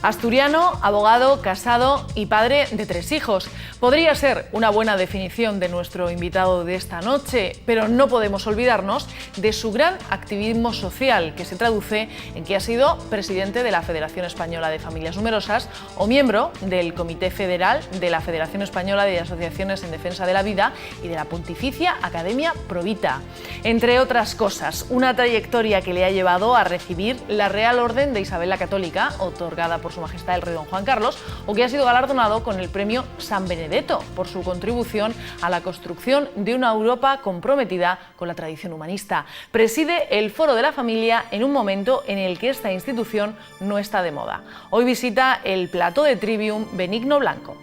Asturiano, abogado, casado y padre de 3 hijos. Podría ser una buena definición de nuestro invitado de esta noche, pero no podemos olvidarnos de su gran activismo social, que se traduce en que ha sido presidente de la Federación Española de Familias Numerosas o miembro del Comité Federal de la Federación Española de Asociaciones en Defensa de la Vida y de la Pontificia Academia Provita. Entre otras cosas, una trayectoria que le ha llevado a recibir la Real Orden de Isabel la Católica, otorgada por Su Majestad el Rey Don Juan Carlos, o que ha sido galardonado con el premio San Benedetto por su contribución a la construcción de una Europa comprometida con la tradición humanista. Preside el Foro de la Familia en un momento en el que esta institución no está de moda. Hoy visita el plató de Trivium Benigno Blanco.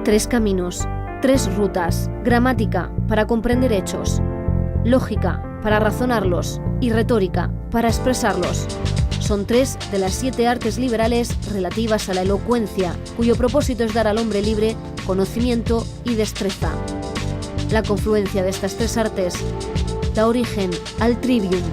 3 caminos, 3 rutas, gramática para comprender hechos, lógica para razonarlos y retórica para expresarlos. Son 3 de las 7 artes liberales relativas a la elocuencia, cuyo propósito es dar al hombre libre conocimiento y destreza. La confluencia de estas 3 artes da origen al Trivium.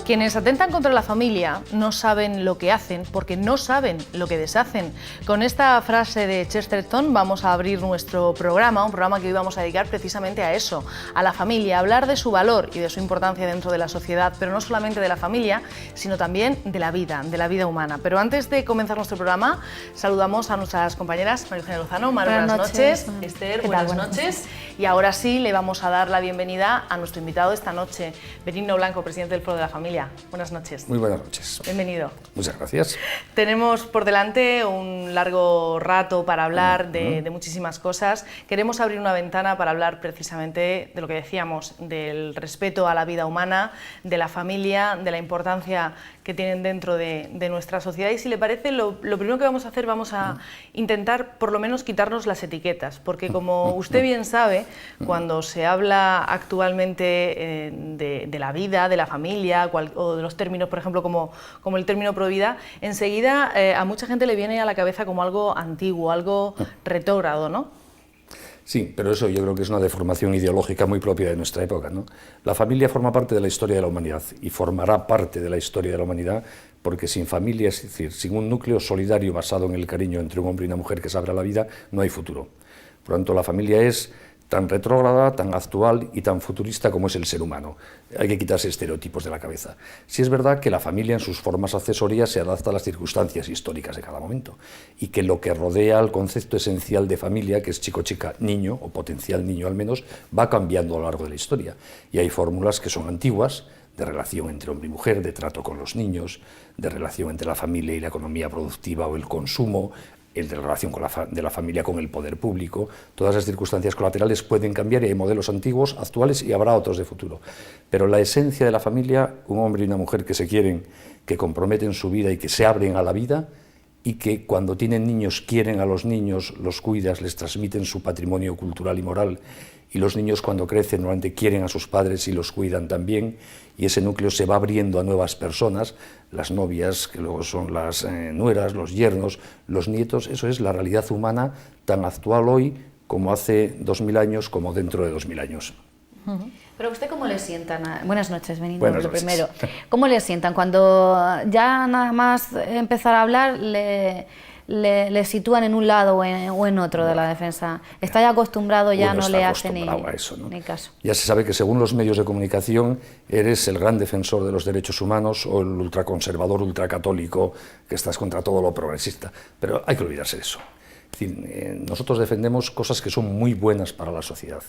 Quienes atentan contra la familia no saben lo que hacen porque no saben lo que deshacen. Con esta frase de Chesterton vamos a abrir nuestro programa, un programa que hoy vamos a dedicar precisamente a eso, a la familia, a hablar de su valor y de su importancia dentro de la sociedad, pero no solamente de la familia, sino también de la vida humana. Pero antes de comenzar nuestro programa, saludamos a nuestras compañeras María Eugenia Lozano. Mar, buenas noches. Esther, buenas noches. Y ahora sí le vamos a dar la bienvenida a nuestro invitado esta noche, Benigno Blanco, presidente del Foro de la Familia. Buenas noches. Muy buenas noches. Bienvenido. Muchas gracias. Tenemos por delante un largo rato para hablar de muchísimas cosas. Queremos abrir una ventana para hablar precisamente de lo que decíamos, del respeto a la vida humana, de la familia, de la importancia que tienen dentro de nuestra sociedad. Y si le parece, lo primero que vamos a hacer, vamos a intentar por lo menos quitarnos las etiquetas, porque como usted bien sabe, cuando se habla actualmente de la vida, de la familia, o de los términos, por ejemplo, como el término provida, enseguida a mucha gente le viene a la cabeza como algo antiguo, algo retrógrado, ¿no? Sí, pero eso yo creo que es una deformación ideológica muy propia de nuestra época, ¿no? La familia forma parte de la historia de la humanidad y formará parte de la historia de la humanidad porque sin familia, es decir, sin un núcleo solidario basado en el cariño entre un hombre y una mujer que se abra la vida, no hay futuro. Por lo tanto, la familia es tan retrógrada, tan actual y tan futurista como es el ser humano. Hay que quitarse estereotipos de la cabeza. Sí es verdad que la familia en sus formas accesorias se adapta a las circunstancias históricas de cada momento y que lo que rodea al concepto esencial de familia, que es chico, chica, niño o potencial niño al menos, va cambiando a lo largo de la historia. Y hay fórmulas que son antiguas, de relación entre hombre y mujer, de trato con los niños, de relación entre la familia y la economía productiva o el consumo, el de la relación de la familia con el poder público. Todas las circunstancias colaterales pueden cambiar y hay modelos antiguos, actuales y habrá otros de futuro. Pero la esencia de la familia, un hombre y una mujer que se quieren, que comprometen su vida y que se abren a la vida y que cuando tienen niños quieren a los niños, los cuidan, les transmiten su patrimonio cultural y moral, y los niños cuando crecen normalmente quieren a sus padres y los cuidan también, y ese núcleo se va abriendo a nuevas personas, las novias, que luego son las nueras, los yernos, los nietos. Eso es la realidad humana tan actual hoy como hace 2000 años, como dentro de 2000 años. Pero usted, ¿cómo le sientan? Buenas noches, Benigno, Buenas lo noches. primero. ¿Cómo le sientan cuando ya nada más empezar a hablar le sitúan en un lado o en otro de la defensa? ¿Está ya acostumbrado, ya no le hace ni caso? Ya se sabe que según los medios de comunicación eres el gran defensor de los derechos humanos o el ultraconservador, ultracatólico, que estás contra todo lo progresista. Pero hay que olvidarse de eso. Es decir, nosotros defendemos cosas que son muy buenas para la sociedad.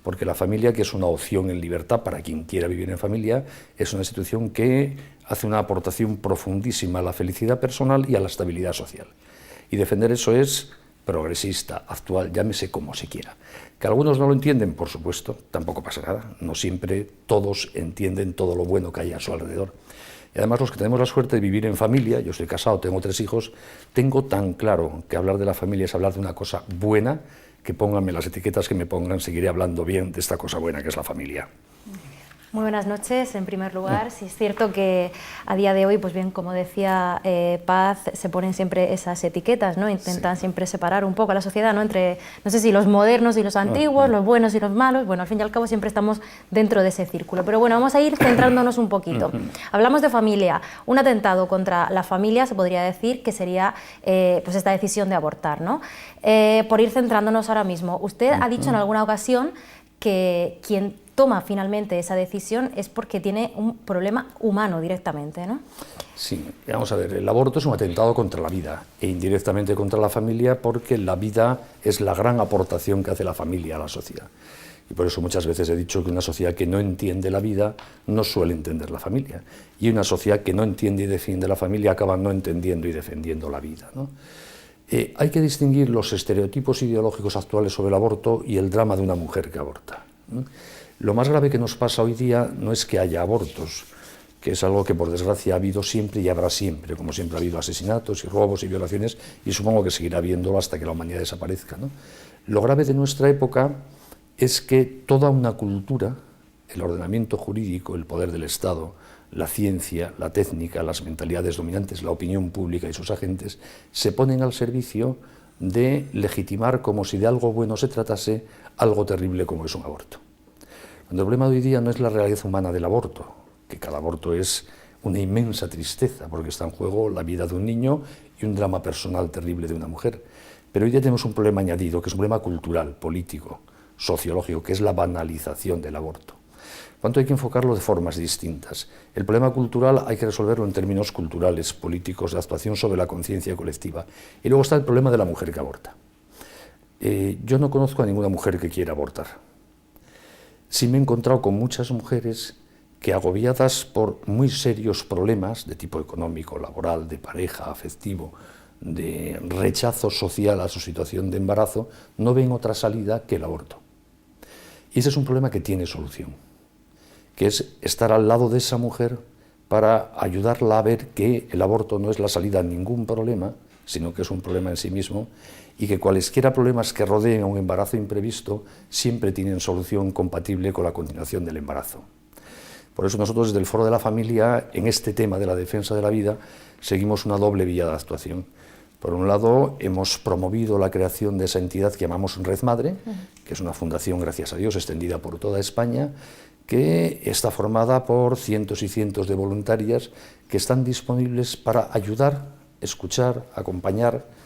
Porque la familia, que es una opción en libertad para quien quiera vivir en familia, es una institución que hace una aportación profundísima a la felicidad personal y a la estabilidad social. Y defender eso es progresista, actual, llámese como se quiera. Que algunos no lo entienden, por supuesto, tampoco pasa nada. No siempre todos entienden todo lo bueno que hay a su alrededor. Y además los que tenemos la suerte de vivir en familia, yo estoy casado, tengo 3 hijos, tengo tan claro que hablar de la familia es hablar de una cosa buena, que pónganme las etiquetas que me pongan, seguiré hablando bien de esta cosa buena que es la familia. Muy buenas noches. En primer lugar, sí es cierto que a día de hoy, pues bien, como decía Paz, se ponen siempre esas etiquetas, ¿no? Intentan siempre separar un poco a la sociedad, ¿no? Entre, no sé si los modernos y los antiguos, los buenos y los malos. Bueno, al fin y al cabo siempre estamos dentro de ese círculo. Pero bueno, vamos a ir centrándonos un poquito. Hablamos de familia. Un atentado contra la familia se podría decir que sería pues esta decisión de abortar, ¿no? Por ir centrándonos ahora mismo, usted ha dicho en alguna ocasión que quien toma finalmente esa decisión es porque tiene un problema humano directamente, ¿no? Sí, vamos a ver, el aborto es un atentado contra la vida e indirectamente contra la familia, porque la vida es la gran aportación que hace la familia a la sociedad. Y por eso muchas veces he dicho que una sociedad que no entiende la vida no suele entender la familia. Y una sociedad que no entiende y defiende la familia acaba no entendiendo y defendiendo la vida, ¿no? Hay que distinguir los estereotipos ideológicos actuales sobre el aborto y el drama de una mujer que aborta, ¿no? Lo más grave que nos pasa hoy día no es que haya abortos, que es algo que por desgracia ha habido siempre y habrá siempre, como siempre ha habido asesinatos y robos y violaciones, y supongo que seguirá habiéndolo hasta que la humanidad desaparezca, ¿no? Lo grave de nuestra época es que toda una cultura, el ordenamiento jurídico, el poder del Estado, la ciencia, la técnica, las mentalidades dominantes, la opinión pública y sus agentes, se ponen al servicio de legitimar, como si de algo bueno se tratase, algo terrible como es un aborto. El problema de hoy día no es la realidad humana del aborto, que cada aborto es una inmensa tristeza, porque está en juego la vida de un niño y un drama personal terrible de una mujer. Pero hoy día tenemos un problema añadido, que es un problema cultural, político, sociológico, que es la banalización del aborto. Por tanto, hay que enfocarlo de formas distintas. El problema cultural hay que resolverlo en términos culturales, políticos, de actuación sobre la conciencia colectiva. Y luego está el problema de la mujer que aborta. Yo no conozco a ninguna mujer que quiera abortar. Sí me he encontrado con muchas mujeres que, agobiadas por muy serios problemas de tipo económico, laboral, de pareja, afectivo, de rechazo social a su situación de embarazo, no ven otra salida que el aborto. Y ese es un problema que tiene solución, que es estar al lado de esa mujer para ayudarla a ver que el aborto no es la salida a ningún problema, sino que es un problema en sí mismo, y que cualesquiera problemas que rodeen a un embarazo imprevisto siempre tienen solución compatible con la continuación del embarazo. Por eso nosotros desde el Foro de la Familia, en este tema de la defensa de la vida, seguimos una doble vía de actuación. Por un lado, hemos promovido la creación de esa entidad que llamamos Red Madre, que es una fundación, gracias a Dios, extendida por toda España, que está formada por cientos y cientos de voluntarias que están disponibles para ayudar, escuchar, acompañar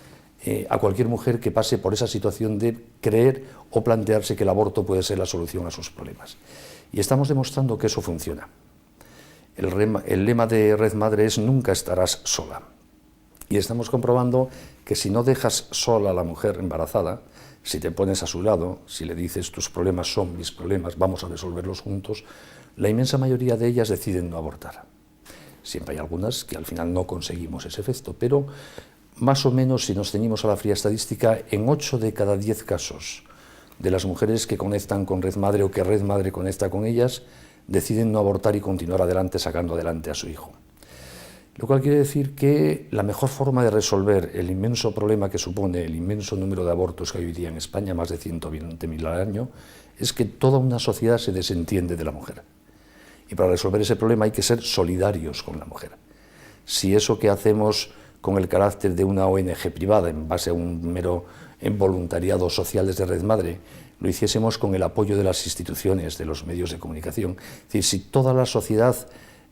a cualquier mujer que pase por esa situación de creer o plantearse que el aborto puede ser la solución a sus problemas. Y estamos demostrando que eso funciona. El lema de Red Madre es nunca estarás sola. Y estamos comprobando que si no dejas sola a la mujer embarazada, si te pones a su lado, si le dices tus problemas son mis problemas, vamos a resolverlos juntos, la inmensa mayoría de ellas deciden no abortar. Siempre hay algunas que al final no conseguimos ese efecto, pero más o menos, si nos ceñimos a la fría estadística, en 8 de cada 10 casos de las mujeres que conectan con Red Madre o que Red Madre conecta con ellas, deciden no abortar y continuar adelante sacando adelante a su hijo. Lo cual quiere decir que la mejor forma de resolver el inmenso problema que supone el inmenso número de abortos que hay hoy día en España, más de 120.000 al año, es que toda una sociedad se desentiende de la mujer. Y para resolver ese problema hay que ser solidarios con la mujer. Si eso que hacemos con el carácter de una ONG privada, en base a un mero voluntariado social desde Red Madre, lo hiciésemos con el apoyo de las instituciones, de los medios de comunicación. Es decir, si toda la sociedad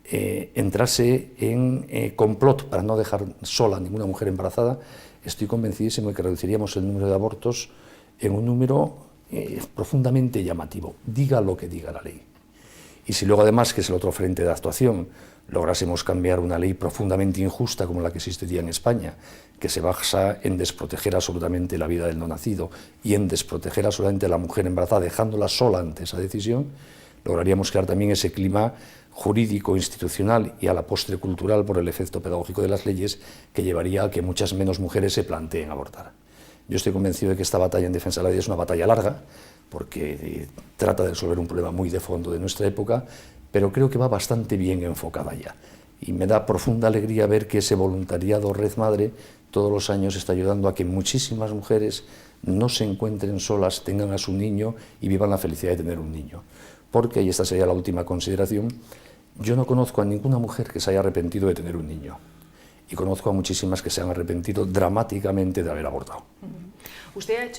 entrase en complot para no dejar sola a ninguna mujer embarazada, estoy convencidísimo de que reduciríamos el número de abortos en un número profundamente llamativo, diga lo que diga la ley. Y si luego además, que es el otro frente de actuación, lográsemos cambiar una ley profundamente injusta como la que existe hoy día en España, que se basa en desproteger absolutamente la vida del no nacido y en desproteger absolutamente a la mujer embarazada, dejándola sola ante esa decisión, lograríamos crear también ese clima jurídico, institucional y a la postre cultural por el efecto pedagógico de las leyes que llevaría a que muchas menos mujeres se planteen abortar. Yo estoy convencido de que esta batalla en defensa de la vida es una batalla larga, porque trata de resolver un problema muy de fondo de nuestra época, pero creo que va bastante bien enfocada ya. Y me da profunda alegría ver que ese voluntariado Red Madre todos los años está ayudando a que muchísimas mujeres no se encuentren solas, tengan a su niño y vivan la felicidad de tener un niño. porque, y esta sería la última consideración, yo no conozco a ninguna mujer que se haya arrepentido de tener un niño, y conozco a muchísimas que se han arrepentido dramáticamente de haber abortado. Usted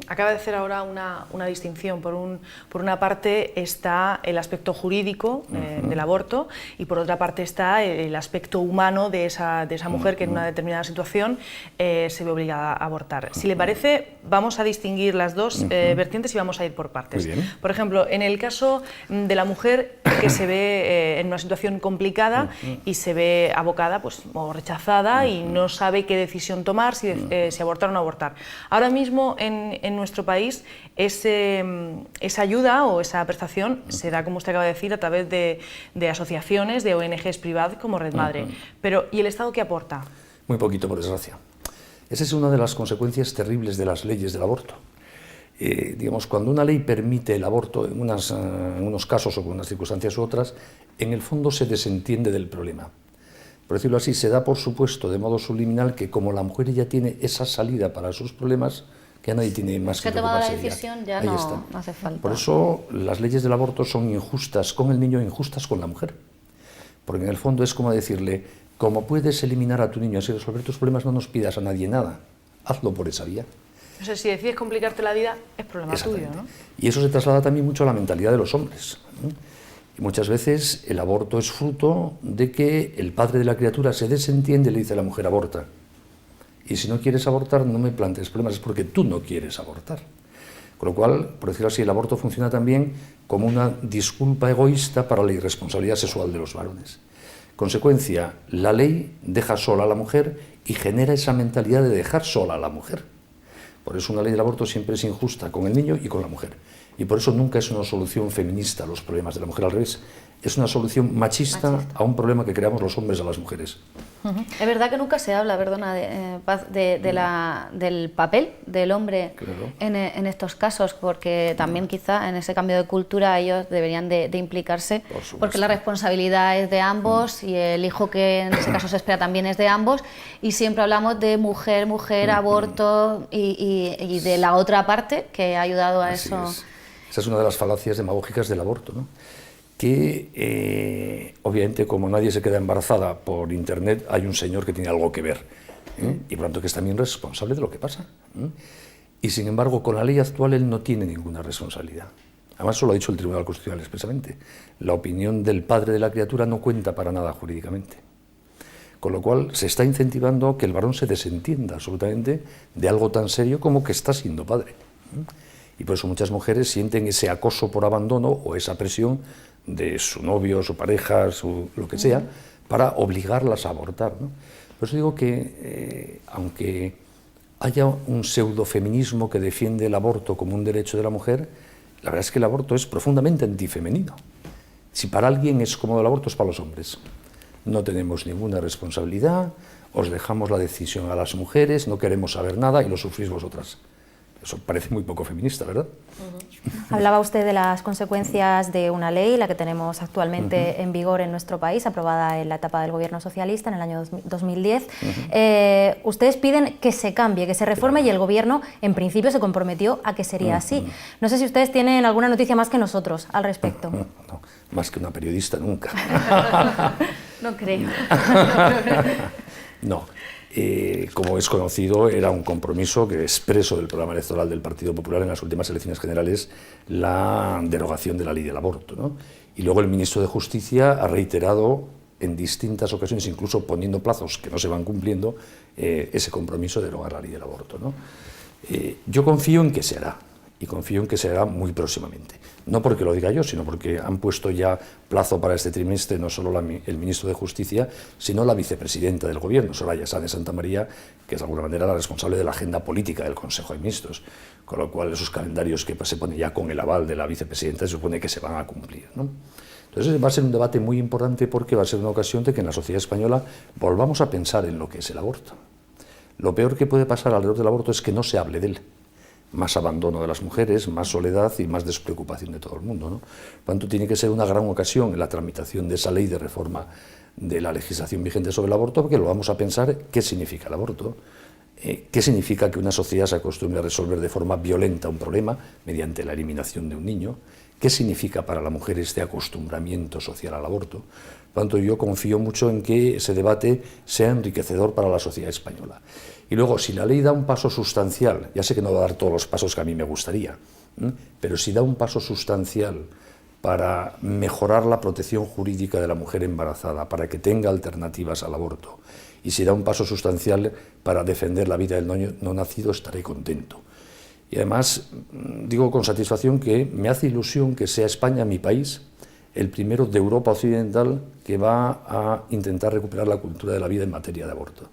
acaba de hacer ahora una distinción. Por una parte está el aspecto jurídico del aborto y por otra parte está el aspecto humano de esa mujer que en una determinada situación se ve obligada a abortar. Si le parece, vamos a distinguir las dos vertientes y vamos a ir por partes. Por ejemplo, en el caso de la mujer que se ve en una situación complicada y se ve abocada pues, o rechazada y no sabe qué decisión tomar, si abortar o no abortar. Ahora mismo en nuestro país esa ayuda o esa prestación se da, como usted acaba de decir, a través de asociaciones, de ONGs privadas como Red Madre. Pero, ¿y el Estado qué aporta? Muy poquito, por desgracia. Esa es una de las consecuencias terribles de las leyes del aborto. Digamos, cuando una ley permite el aborto en unos casos o con unas circunstancias u otras, en el fondo se desentiende del problema. Por decirlo así, se da por supuesto de modo subliminal que como la mujer ya tiene esa salida para sus problemas, que a nadie tiene más que tomado la preocuparse de ella. decisión ya no hace falta. Por eso las leyes del aborto son injustas con el niño e injustas con la mujer. Porque en el fondo es como decirle, como puedes eliminar a tu niño y resolver tus problemas, no nos pidas a nadie nada, hazlo por esa vía. O sea, si decides complicarte la vida, es problema tuyo, ¿no? Y eso se traslada también mucho a la mentalidad de los hombres, ¿no? Y muchas veces el aborto es fruto de que el padre de la criatura se desentiende y le dice a la mujer, aborta. Y si no quieres abortar, no me plantees problemas, es porque tú no quieres abortar. Con lo cual, por decirlo así, el aborto funciona también como una disculpa egoísta para la irresponsabilidad sexual de los varones. Consecuencia, la ley deja sola a la mujer y genera esa mentalidad de dejar sola a la mujer. Por eso una ley del aborto siempre es injusta con el niño y con la mujer. Y por eso nunca es una solución feminista a los problemas de la mujer, al revés. Es una solución machista a un problema que creamos los hombres a las mujeres. Es verdad que nunca se habla, perdona, del papel del hombre en estos casos, porque también quizá en ese cambio de cultura ellos deberían de implicarse, porque la responsabilidad es de ambos y el hijo que en ese caso se espera también es de ambos, y siempre hablamos de mujer, aborto y de la otra parte que ha ayudado a Así eso. Es. Esa es una de las falacias demagógicas del aborto, ¿no? Que obviamente como nadie se queda embarazada por internet, hay un señor que tiene algo que ver, y por lo tanto que es también responsable de lo que pasa. Y sin embargo, con la ley actual él no tiene ninguna responsabilidad. Además, eso lo ha dicho el Tribunal Constitucional expresamente. La opinión del padre de la criatura no cuenta para nada jurídicamente. Con lo cual se está incentivando que el varón se desentienda absolutamente de algo tan serio como que está siendo padre. Y por eso muchas mujeres sienten ese acoso por abandono o esa presión de su novio, su pareja, lo que sea, para obligarlas a abortar, ¿no? Por eso digo que, aunque haya un pseudofeminismo que defiende el aborto como un derecho de la mujer, la verdad es que el aborto es profundamente antifemenino. Si para alguien es cómodo el aborto, es para los hombres. No tenemos ninguna responsabilidad, os dejamos la decisión a las mujeres, no queremos saber nada y lo sufrís vosotras. Eso parece muy poco feminista, ¿verdad? Hablaba usted de las consecuencias de una ley, la que tenemos actualmente en vigor en nuestro país, aprobada en la etapa del gobierno socialista en el año 2010. Ustedes piden que se cambie, que se reforme, y el gobierno en principio se comprometió a que sería así. No sé si ustedes tienen alguna noticia más que nosotros al respecto. No, más que una periodista nunca. No creo. No. Como es conocido, era un compromiso que expreso del programa electoral del Partido Popular en las últimas elecciones generales, la derogación de la ley del aborto, ¿no? Y luego el ministro de Justicia ha reiterado en distintas ocasiones, incluso poniendo plazos que no se van cumpliendo, ese compromiso de derogar la ley del aborto, ¿no? Yo confío en que se hará, y confío en que se hará muy próximamente. No porque lo diga yo, sino porque han puesto ya plazo para este trimestre no solo el ministro de Justicia, sino la vicepresidenta del Gobierno, Soraya Sáenz de Santamaría, que es de alguna manera la responsable de la agenda política del Consejo de Ministros, con lo cual esos calendarios que se ponen ya con el aval de la vicepresidenta se supone que se van a cumplir, ¿no? Entonces va a ser un debate muy importante porque va a ser una ocasión de que en la sociedad española volvamos a pensar en lo que es el aborto. Lo peor que puede pasar alrededor del aborto es que no se hable de él. Más abandono de las mujeres, más soledad y más despreocupación de todo el mundo, ¿no? Por lo tanto, tiene que ser una gran ocasión en la tramitación de esa ley de reforma de la legislación vigente sobre el aborto, porque lo vamos a pensar qué significa el aborto, qué significa que una sociedad se acostumbre a resolver de forma violenta un problema mediante la eliminación de un niño, qué significa para la mujer este acostumbramiento social al aborto. Por tanto, yo confío mucho en que ese debate sea enriquecedor para la sociedad española. Y luego, si la ley da un paso sustancial, ya sé que no va a dar todos los pasos que a mí me gustaría, pero si da un paso sustancial para mejorar la protección jurídica de la mujer embarazada, para que tenga alternativas al aborto, y si da un paso sustancial para defender la vida del niño no nacido, estaré contento. Y además, digo con satisfacción que me hace ilusión que sea España, mi país, el primero de Europa Occidental que va a intentar recuperar la cultura de la vida en materia de aborto.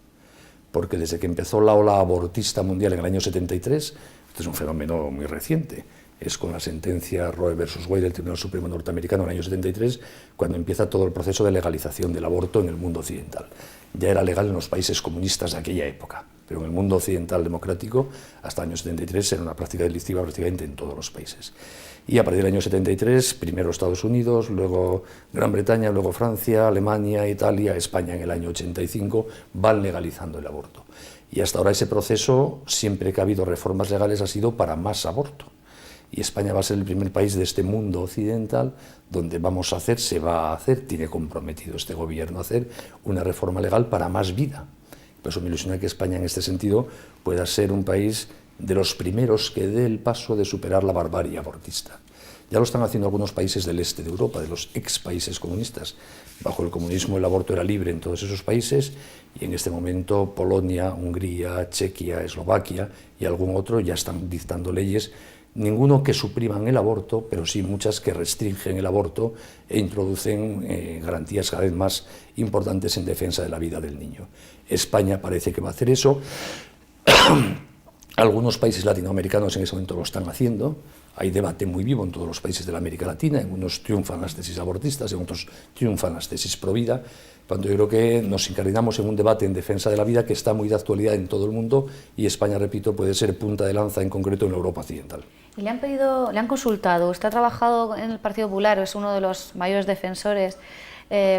Porque desde que empezó la ola abortista mundial en el año 73, este es un fenómeno muy reciente, es con la sentencia Roe versus Wade del Tribunal Supremo norteamericano en el año 73, cuando empieza todo el proceso de legalización del aborto en el mundo occidental. Ya era legal en los países comunistas de aquella época, pero en el mundo occidental democrático, hasta el año 73, era una práctica delictiva prácticamente en todos los países. Y a partir del año 73, primero Estados Unidos, luego Gran Bretaña, luego Francia, Alemania, Italia, España en el año 85, van legalizando el aborto. Y hasta ahora ese proceso, siempre que ha habido reformas legales, ha sido para más aborto. Y España va a ser el primer país de este mundo occidental donde se va a hacer, tiene comprometido este gobierno a hacer una reforma legal para más vida. Por eso me ilusiona que España en este sentido pueda ser un país de los primeros que dé el paso de superar la barbarie abortista. Ya lo están haciendo algunos países del este de Europa, de los ex países comunistas. Bajo el comunismo el aborto era libre en todos esos países y en este momento Polonia, Hungría, Chequia, Eslovaquia y algún otro ya están dictando leyes, ninguno que supriman el aborto, pero sí muchas que restringen el aborto e introducen garantías cada vez más importantes en defensa de la vida del niño. España parece que va a hacer eso. Algunos países latinoamericanos en ese momento lo están haciendo. Hay debate muy vivo en todos los países de la América Latina. En unos triunfan las tesis abortistas, en otros triunfan las tesis pro vida. Cuando yo creo que nos incardinamos en un debate en defensa de la vida que está muy de actualidad en todo el mundo y España, repito, puede ser punta de lanza en concreto en la Europa occidental. ¿Y le han consultado? Usted ha trabajado en el Partido Popular, es uno de los mayores defensores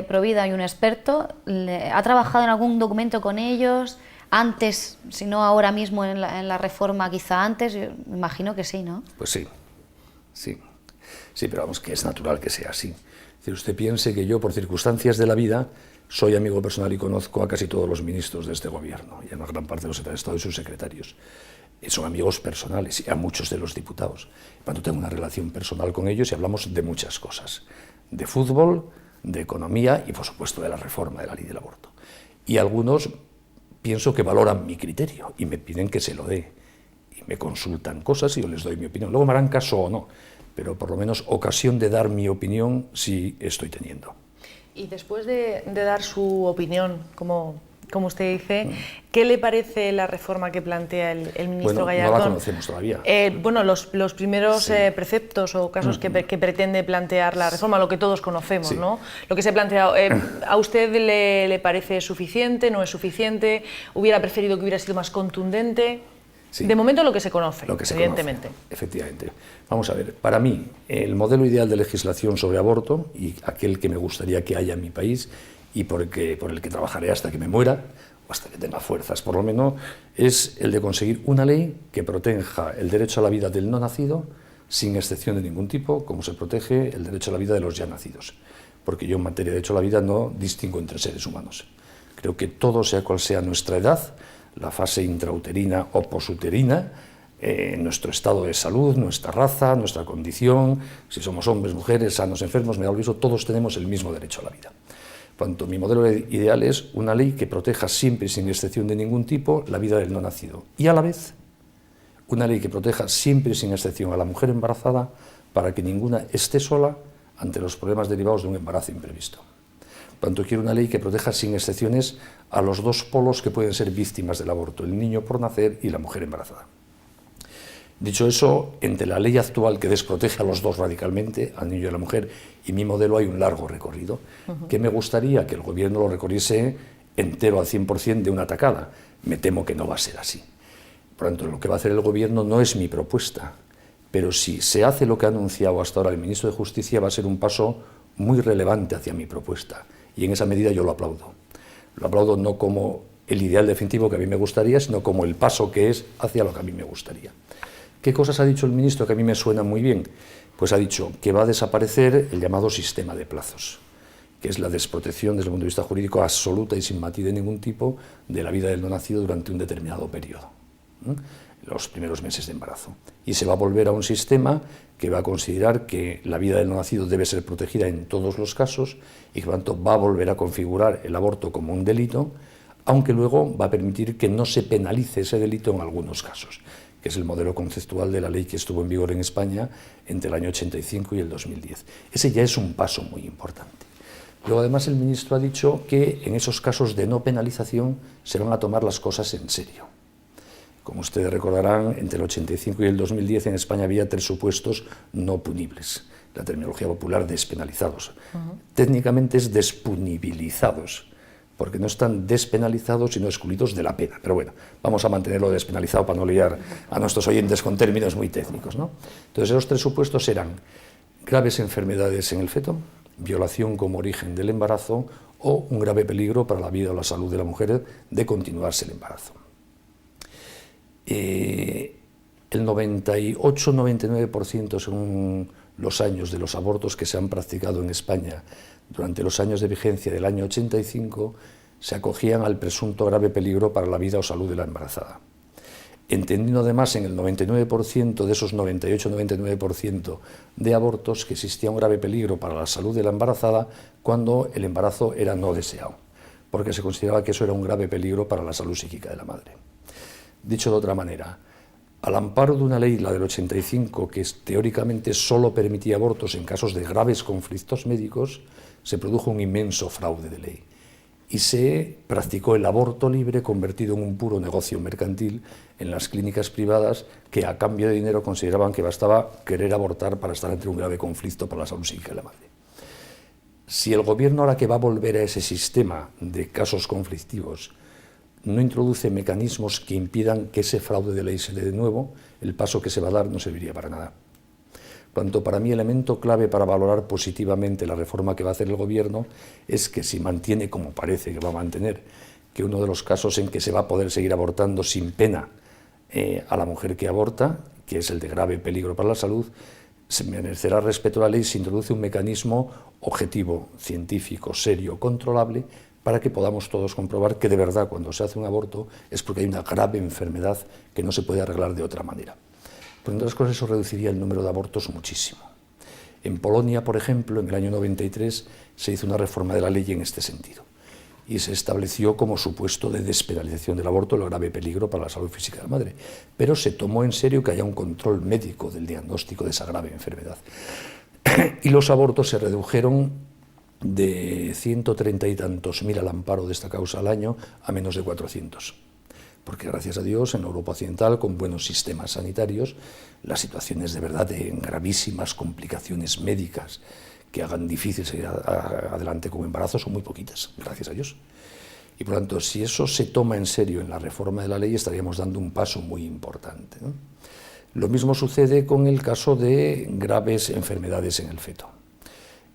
pro vida y un experto. ¿Ha trabajado en algún documento con ellos? Antes, si no ahora mismo en la reforma, quizá antes, yo imagino que sí, ¿no? Pues sí, pero vamos, que es natural que sea así. Es decir, usted piense que yo, por circunstancias de la vida, soy amigo personal y conozco a casi todos los ministros de este gobierno y a una gran parte de los secretarios de Estado y sus secretarios. Son amigos personales y a muchos de los diputados. Cuando tengo una relación personal con ellos y hablamos de muchas cosas, de fútbol, de economía y, por supuesto, de la reforma de la ley del aborto. Y algunos pienso que valoran mi criterio y me piden que se lo dé. Y me consultan cosas y yo les doy mi opinión. Luego me harán caso o no, pero por lo menos ocasión de dar mi opinión sí estoy teniendo. Y después de dar su opinión, como usted dice, ¿qué le parece la reforma que plantea el ministro Gallardón? No la conocemos todavía. Los primeros preceptos o casos que pretende plantear la reforma, lo que todos conocemos, ¿no? Lo que se ha planteado, ¿a usted le parece suficiente, no es suficiente? ¿Hubiera preferido que hubiera sido más contundente? Sí. De momento lo que se conoce, evidentemente. Efectivamente. Vamos a ver, para mí, el modelo ideal de legislación sobre aborto, y aquel que me gustaría que haya en mi país, y por el que trabajaré hasta que me muera, o hasta que tenga fuerzas por lo menos, es el de conseguir una ley que proteja el derecho a la vida del no nacido, sin excepción de ningún tipo, como se protege el derecho a la vida de los ya nacidos. Porque yo en materia de derecho a la vida no distingo entre seres humanos. Creo que todo, sea cual sea nuestra edad, la fase intrauterina o posuterina, nuestro estado de salud, nuestra raza, nuestra condición, si somos hombres, mujeres, sanos, enfermos, me da lo mismo, todos tenemos el mismo derecho a la vida. Por tanto, mi modelo ideal es una ley que proteja siempre y sin excepción de ningún tipo la vida del no nacido. Y a la vez, una ley que proteja siempre y sin excepción a la mujer embarazada para que ninguna esté sola ante los problemas derivados de un embarazo imprevisto. Por tanto, quiero una ley que proteja sin excepciones a los dos polos que pueden ser víctimas del aborto, el niño por nacer y la mujer embarazada. Dicho eso, entre la ley actual que desprotege a los dos radicalmente, al niño y a la mujer, y mi modelo hay un largo recorrido, que me gustaría que el gobierno lo recorriese entero al 100% de una tacada. Me temo que no va a ser así. Por lo tanto, lo que va a hacer el gobierno no es mi propuesta, pero si se hace lo que ha anunciado hasta ahora el ministro de Justicia, va a ser un paso muy relevante hacia mi propuesta, y en esa medida yo lo aplaudo. Lo aplaudo no como el ideal definitivo que a mí me gustaría, sino como el paso que es hacia lo que a mí me gustaría. ¿Qué cosas ha dicho el ministro que a mí me suenan muy bien? pues ha dicho que va a desaparecer el llamado sistema de plazos, que es la desprotección desde el punto de vista jurídico absoluta y sin matiz de ningún tipo de la vida del no nacido durante un determinado periodo, los primeros meses de embarazo. Y se va a volver a un sistema que va a considerar que la vida del no nacido debe ser protegida en todos los casos y que por tanto va a volver a configurar el aborto como un delito, aunque luego va a permitir que no se penalice ese delito en algunos casos, que es el modelo conceptual de la ley que estuvo en vigor en España entre el año 85 y el 2010. Ese ya es un paso muy importante. Luego, además, el ministro ha dicho que en esos casos de no penalización se van a tomar las cosas en serio. Como ustedes recordarán, entre el 85 y el 2010 en España había 3 supuestos no punibles. La terminología popular, despenalizados. Técnicamente es despunibilizados, porque no están despenalizados sino excluidos de la pena. Pero bueno, vamos a mantenerlo despenalizado para no liar a nuestros oyentes con términos muy técnicos, ¿no? Entonces, esos 3 supuestos eran graves enfermedades en el feto, violación como origen del embarazo o un grave peligro para la vida o la salud de la mujer de continuarse el embarazo. El 98-99% según los años de los abortos que se han practicado en España durante los años de vigencia del año 85 se acogían al presunto grave peligro para la vida o salud de la embarazada. Entendiendo además en el 99% de esos 98-99% de abortos que existía un grave peligro para la salud de la embarazada cuando el embarazo era no deseado, porque se consideraba que eso era un grave peligro para la salud psíquica de la madre. Dicho de otra manera, al amparo de una ley, la del 85, que teóricamente solo permitía abortos en casos de graves conflictos médicos, se produjo un inmenso fraude de ley y se practicó el aborto libre convertido en un puro negocio mercantil en las clínicas privadas que a cambio de dinero consideraban que bastaba querer abortar para estar ante un grave conflicto para la salud psíquica de la madre. Si el gobierno, ahora que va a volver a ese sistema de casos conflictivos, no introduce mecanismos que impidan que ese fraude de ley se dé de nuevo, el paso que se va a dar no serviría para nada. Por tanto, para mí, el elemento clave para valorar positivamente la reforma que va a hacer el Gobierno es que si mantiene, como parece que va a mantener, que uno de los casos en que se va a poder seguir abortando sin pena a la mujer que aborta, que es el de grave peligro para la salud, se merecerá respeto a la ley si introduce un mecanismo objetivo, científico, serio, controlable, para que podamos todos comprobar que de verdad cuando se hace un aborto es porque hay una grave enfermedad que no se puede arreglar de otra manera. Por entre otras cosas, eso reduciría el número de abortos muchísimo. En Polonia, por ejemplo, en el año 93 se hizo una reforma de la ley en este sentido y se estableció como supuesto de despenalización del aborto el grave peligro para la salud física de la madre, pero se tomó en serio que haya un control médico del diagnóstico de esa grave enfermedad. Y los abortos se redujeron de 130 y tantos mil al amparo de esta causa al año a menos de 400. Porque gracias a Dios en Europa Occidental, con buenos sistemas sanitarios, las situaciones de verdad de gravísimas complicaciones médicas que hagan difícil seguir adelante con embarazo son muy poquitas, gracias a Dios. Y por lo tanto, si eso se toma en serio en la reforma de la ley, estaríamos dando un paso muy importante, ¿no? Lo mismo sucede con el caso de graves enfermedades en el feto.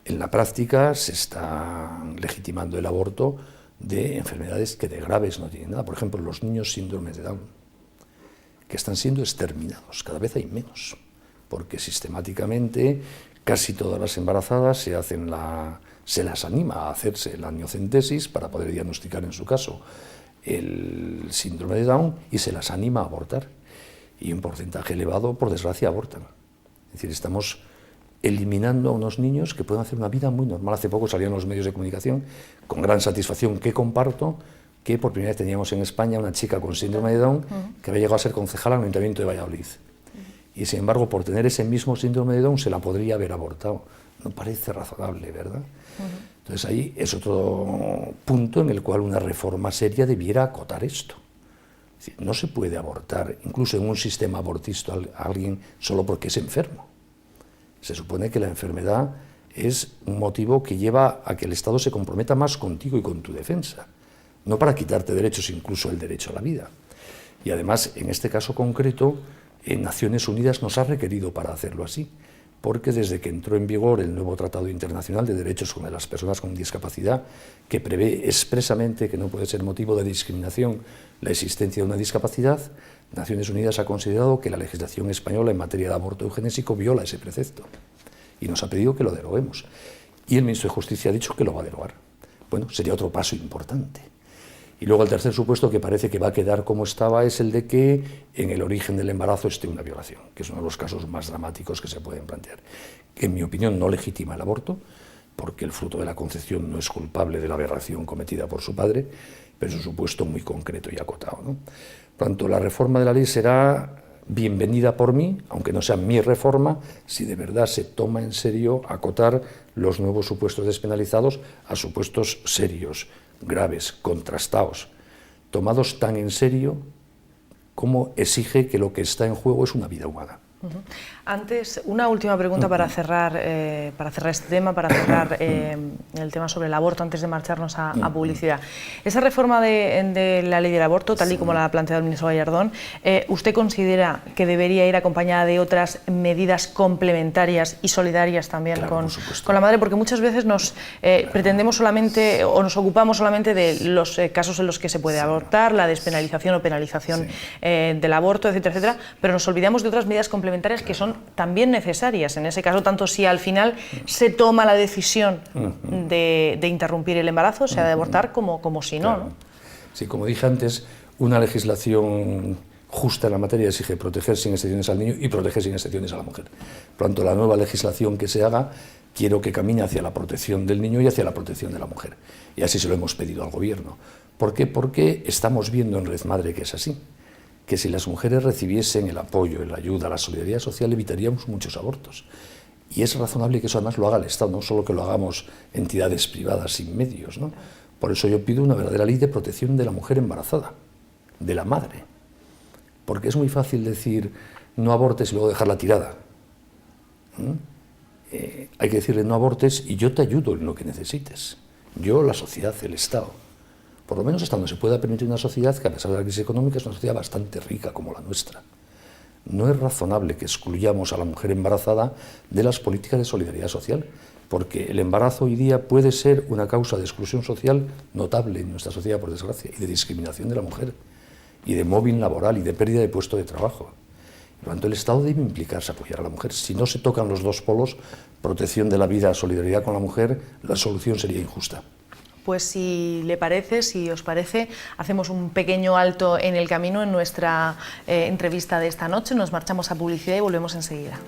En la práctica se está legitimando el aborto de enfermedades que de graves no tienen nada. Por ejemplo, los niños síndrome de Down, que están siendo exterminados, cada vez hay menos, porque sistemáticamente casi todas las embarazadas se las anima a hacerse la amniocentesis para poder diagnosticar en su caso el síndrome de Down y se las anima a abortar. Y un porcentaje elevado, por desgracia, abortan. Es decir, estamos eliminando a unos niños que pueden hacer una vida muy normal. Hace poco salían los medios de comunicación con gran satisfacción que comparto, que por primera vez teníamos en España una chica con síndrome de Down que había llegado a ser concejala en el Ayuntamiento de Valladolid. Y sin embargo, por tener ese mismo síndrome de Down se la podría haber abortado. No parece razonable, ¿verdad? Entonces ahí es otro punto en el cual una reforma seria debiera acotar esto. Es decir, no se puede abortar, incluso en un sistema abortista, a alguien solo porque es enfermo. Se supone que la enfermedad es un motivo que lleva a que el Estado se comprometa más contigo y con tu defensa, no para quitarte derechos, incluso el derecho a la vida. Y además, en este caso concreto, Naciones Unidas nos ha requerido para hacerlo así, porque desde que entró en vigor el nuevo Tratado Internacional de Derechos de las Personas con Discapacidad, que prevé expresamente que no puede ser motivo de discriminación la existencia de una discapacidad, Naciones Unidas ha considerado que la legislación española en materia de aborto eugenésico viola ese precepto. y nos ha pedido que lo deroguemos. Y el ministro de Justicia ha dicho que lo va a derogar. Bueno, sería otro paso importante. Y luego el tercer supuesto, que parece que va a quedar como estaba, es el de que en el origen del embarazo esté una violación, que es uno de los casos más dramáticos que se pueden plantear, que en mi opinión no legitima el aborto, porque el fruto de la concepción no es culpable de la aberración cometida por su padre, pero es un supuesto muy concreto y acotado, ¿no? Por tanto, la reforma de la ley será bienvenida por mí, aunque no sea mi reforma, si de verdad se toma en serio acotar los nuevos supuestos despenalizados a supuestos serios, graves, contrastados, tomados tan en serio como exige que lo que está en juego es una vida humana. Antes, una última pregunta para cerrar este tema, para cerrar el tema sobre el aborto, antes de marcharnos a publicidad. Esa reforma de la ley del aborto, tal y como la ha planteado el ministro Gallardón, ¿usted considera que debería ir acompañada de otras medidas complementarias y solidarias también con la madre? Porque muchas veces nos pretendemos solamente o nos ocupamos solamente de los casos en los que se puede abortar, la despenalización o penalización del aborto, etcétera, etcétera, pero nos olvidamos de otras medidas complementarias que son también necesarias en ese caso, tanto si al final se toma la decisión de interrumpir el embarazo, sea de abortar, como si no, ¿no? Sí, como dije antes, una legislación justa en la materia exige proteger sin excepciones al niño y proteger sin excepciones a la mujer. Por lo tanto, la nueva legislación que se haga, quiero que camine hacia la protección del niño y hacia la protección de la mujer. Y así se lo hemos pedido al Gobierno. ¿Por qué? Porque estamos viendo en Red Madre que es así. Que si las mujeres recibiesen el apoyo, la ayuda, la solidaridad social, evitaríamos muchos abortos. Y es razonable que eso además lo haga el Estado, no solo que lo hagamos entidades privadas sin medios, ¿no? Por eso yo pido una verdadera ley de protección de la mujer embarazada, de la madre. Porque es muy fácil decir no abortes y luego dejarla tirada. Hay que decirle no abortes y yo te ayudo en lo que necesites. Yo, la sociedad, el Estado. Por lo menos hasta donde se pueda permitir una sociedad que, a pesar de la crisis económica, es una sociedad bastante rica como la nuestra. No es razonable que excluyamos a la mujer embarazada de las políticas de solidaridad social, porque el embarazo hoy día puede ser una causa de exclusión social notable en nuestra sociedad, por desgracia, y de discriminación de la mujer, y de mobbing laboral, y de pérdida de puesto de trabajo. Por lo tanto, el Estado debe implicarse a apoyar a la mujer. Si no se tocan los dos polos, protección de la vida, solidaridad con la mujer, la solución sería injusta. Pues si le parece, si os parece, hacemos un pequeño alto en el camino en nuestra entrevista de esta noche, nos marchamos a publicidad y volvemos enseguida.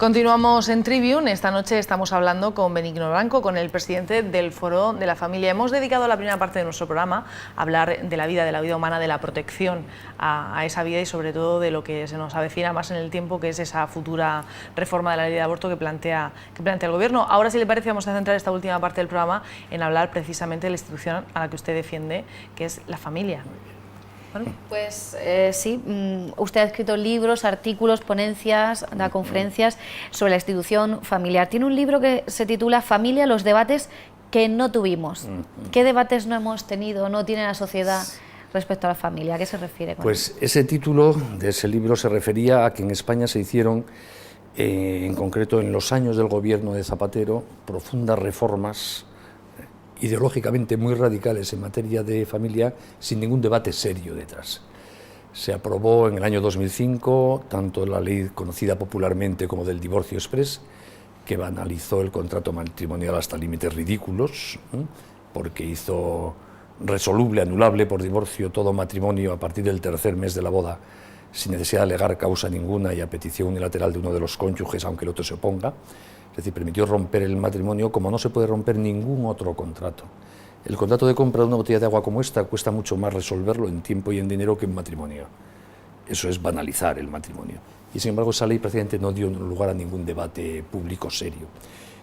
Continuamos en Tribune. Esta noche estamos hablando con Benigno Blanco, con el presidente del Foro de la Familia. Hemos dedicado la primera parte de nuestro programa a hablar de la vida humana, de la protección a esa vida y sobre todo de lo que se nos avecina más en el tiempo, que es esa futura reforma de la ley de aborto que plantea el Gobierno. Ahora, si le parece, vamos a centrar esta última parte del programa en hablar precisamente de la institución a la que usted defiende, que es la familia. ¿Vale? Pues sí, usted ha escrito libros, artículos, ponencias, da conferencias sobre la institución familiar. Tiene un libro que se titula Familia, los debates que no tuvimos. ¿Qué debates no hemos tenido, no tiene la sociedad respecto a la familia? ¿A qué se refiere con Pues ese título de ese libro se refería a que en España se hicieron, en concreto en los años del gobierno de Zapatero, profundas reformas ideológicamente muy radicales en materia de familia, sin ningún debate serio detrás. Se aprobó en el año 2005 tanto la ley conocida popularmente como del divorcio exprés, que banalizó el contrato matrimonial hasta límites ridículos, porque hizo resoluble, anulable por divorcio todo matrimonio a partir del tercer mes de la boda, sin necesidad de alegar causa ninguna y a petición unilateral de uno de los cónyuges, aunque el otro se oponga. Es decir, permitió romper el matrimonio como no se puede romper ningún otro contrato. El contrato de compra de una botella de agua como esta cuesta mucho más resolverlo en tiempo y en dinero que en matrimonio. Eso es banalizar el matrimonio. Y sin embargo esa ley prácticamente no dio lugar a ningún debate público serio.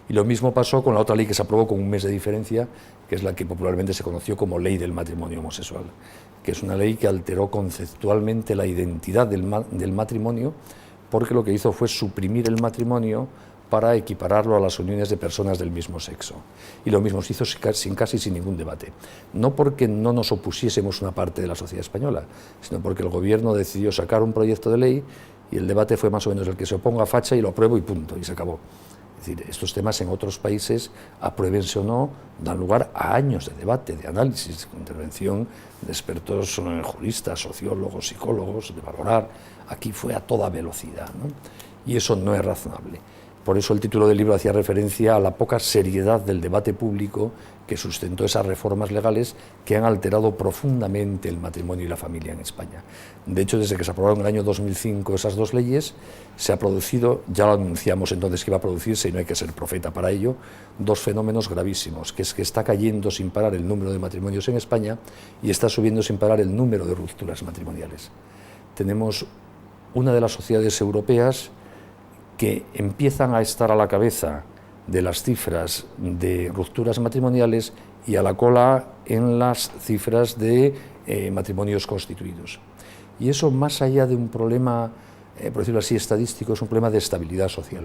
Y lo mismo pasó con la otra ley que se aprobó con un mes de diferencia, que es la que popularmente se conoció como Ley del Matrimonio Homosexual, que es una ley que alteró conceptualmente la identidad del matrimonio, porque lo que hizo fue suprimir el matrimonio para equipararlo a las uniones de personas del mismo sexo. Y lo mismo se hizo casi sin ningún debate. No porque no nos opusiésemos una parte de la sociedad española, sino porque el gobierno decidió sacar un proyecto de ley y el debate fue más o menos el que se oponga, facha, y lo apruebo y punto, y se acabó. Es decir, estos temas en otros países, apruébense o no, dan lugar a años de debate, de análisis, de intervención de expertos juristas, sociólogos, psicólogos, de valorar. Aquí fue a toda velocidad, ¿no? Y eso no es razonable. Por eso el título del libro hacía referencia a la poca seriedad del debate público que sustentó esas reformas legales que han alterado profundamente el matrimonio y la familia en España. De hecho, desde que se aprobaron en el año 2005 esas dos leyes, se ha producido, ya lo anunciamos entonces que iba a producirse, y no hay que ser profeta para ello, dos fenómenos gravísimos, que es que está cayendo sin parar el número de matrimonios en España y está subiendo sin parar el número de rupturas matrimoniales. Tenemos una de las sociedades europeas que empiezan a estar a la cabeza de las cifras de rupturas matrimoniales y a la cola en las cifras de matrimonios constituidos. Y eso, más allá de un problema, por decirlo así, estadístico, es un problema de estabilidad social.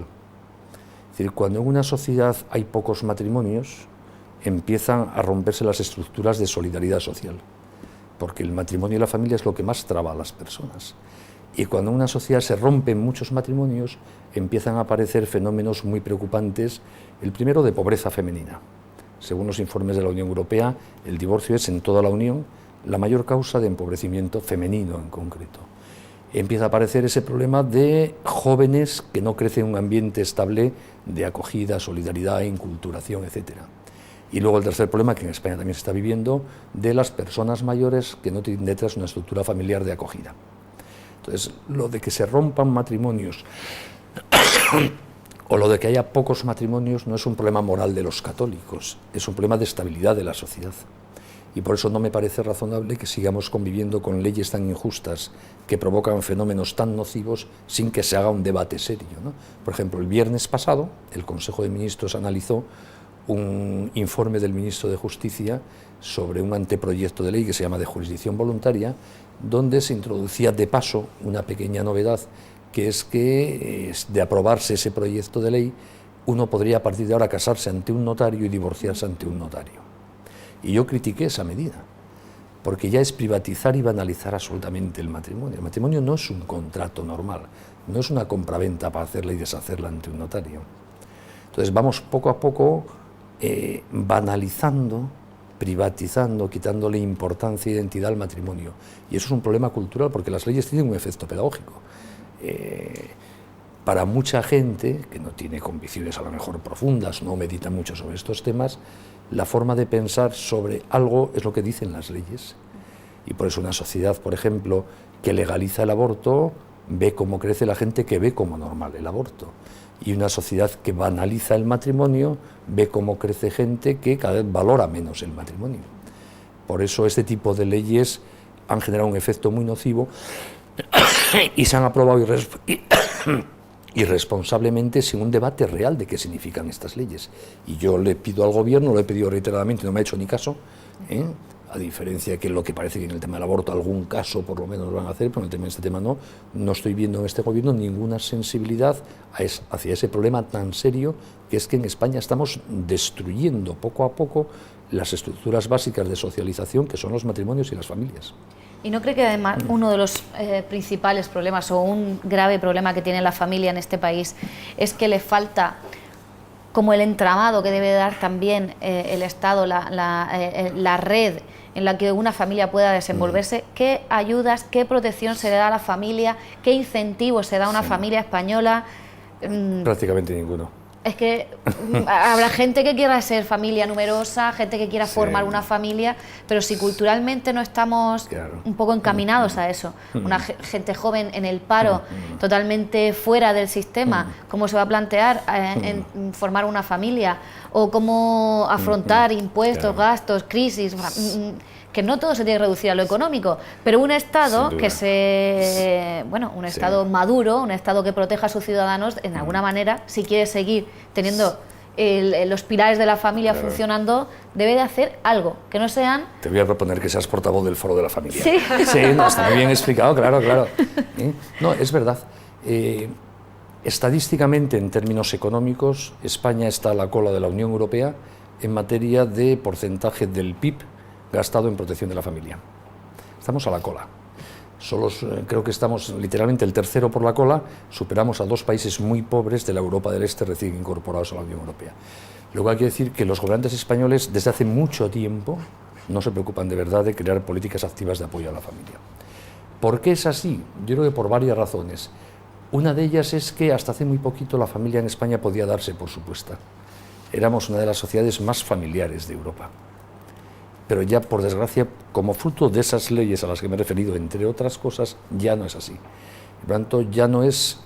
Es decir, cuando en una sociedad hay pocos matrimonios, empiezan a romperse las estructuras de solidaridad social, porque el matrimonio y la familia es lo que más traba a las personas. Y cuando en una sociedad se rompen muchos matrimonios, empiezan a aparecer fenómenos muy preocupantes. El primero, de pobreza femenina. Según los informes de la Unión Europea, el divorcio es, en toda la Unión, la mayor causa de empobrecimiento femenino en concreto. Empieza a aparecer ese problema de jóvenes que no crecen en un ambiente estable de acogida, solidaridad, inculturación, etc. Y luego el tercer problema, que en España también se está viviendo, de las personas mayores que no tienen detrás una estructura familiar de acogida. Entonces, lo de que se rompan matrimonios o lo de que haya pocos matrimonios no es un problema moral de los católicos, es un problema de estabilidad de la sociedad. Y por eso no me parece razonable que sigamos conviviendo con leyes tan injustas que provocan fenómenos tan nocivos sin que se haga un debate serio, ¿no? Por ejemplo, el viernes pasado el Consejo de Ministros analizó un informe del ministro de Justicia sobre un anteproyecto de ley que se llama de jurisdicción voluntaria, donde se introducía de paso una pequeña novedad, que es que de aprobarse ese proyecto de ley, uno podría a partir de ahora casarse ante un notario y divorciarse ante un notario. Y yo critiqué esa medida, porque ya es privatizar y banalizar absolutamente el matrimonio. El matrimonio no es un contrato normal, no es una compraventa para hacerla y deshacerla ante un notario. Entonces vamos poco a poco banalizando, privatizando, quitándole importancia e identidad al matrimonio. Y eso es un problema cultural, porque las leyes tienen un efecto pedagógico. Para mucha gente que no tiene convicciones a lo mejor profundas, no medita mucho sobre estos temas, la forma de pensar sobre algo es lo que dicen las leyes. Y por eso una sociedad, por ejemplo, que legaliza el aborto, ve cómo crece la gente que ve como normal el aborto. Y una sociedad que banaliza el matrimonio, ve cómo crece gente que cada vez valora menos el matrimonio. Por eso este tipo de leyes han generado un efecto muy nocivo y se han aprobado irresponsablemente sin un debate real de qué significan estas leyes. Y yo le pido al gobierno, lo he pedido reiteradamente, no me ha hecho ni caso, a diferencia de que lo que parece que en el tema del aborto algún caso por lo menos lo van a hacer, pero en este tema no estoy viendo en este gobierno ninguna sensibilidad hacia ese problema tan serio, que es que en España estamos destruyendo poco a poco las estructuras básicas de socialización que son los matrimonios y las familias. ¿Y no cree que además uno de los principales problemas o un grave problema que tiene la familia en este país es que le falta como el entramado que debe dar también el Estado, la red en la que una familia pueda desenvolverse? ¿Qué ayudas, qué protección se le da a la familia, qué incentivos se da a una familia española? Prácticamente ninguno. Es que habrá gente que quiera ser familia numerosa, gente que quiera formar una familia, pero si culturalmente no estamos un poco encaminados a eso, una gente joven en el paro, totalmente fuera del sistema, ¿cómo se va a plantear en formar una familia? ¿O cómo afrontar impuestos, gastos, crisis? Que no todo se tiene que reducir a lo económico, pero un Estado que un Estado maduro, un Estado que proteja a sus ciudadanos, en alguna manera, si quiere seguir teniendo los pilares de la familia funcionando, debe de hacer algo, que no sean... Te voy a proponer que seas portavoz del Foro de la Familia. Sí, sí, no, está muy bien explicado, claro. No, es verdad. Estadísticamente, en términos económicos, España está a la cola de la Unión Europea en materia de porcentaje del PIB gastado en protección de la familia. Estamos a la cola. Creo que estamos literalmente el tercero por la cola, superamos a 2 países muy pobres de la Europa del Este recién incorporados a la Unión Europea. Luego hay que decir que los gobernantes españoles desde hace mucho tiempo no se preocupan de verdad de crear políticas activas de apoyo a la familia. ¿Por qué es así? Yo creo que por varias razones. Una de ellas es que hasta hace muy poquito la familia en España podía darse por supuesta. Éramos una de las sociedades más familiares de Europa. Pero ya, por desgracia, como fruto de esas leyes a las que me he referido, entre otras cosas, ya no es así. Por lo tanto, ya no es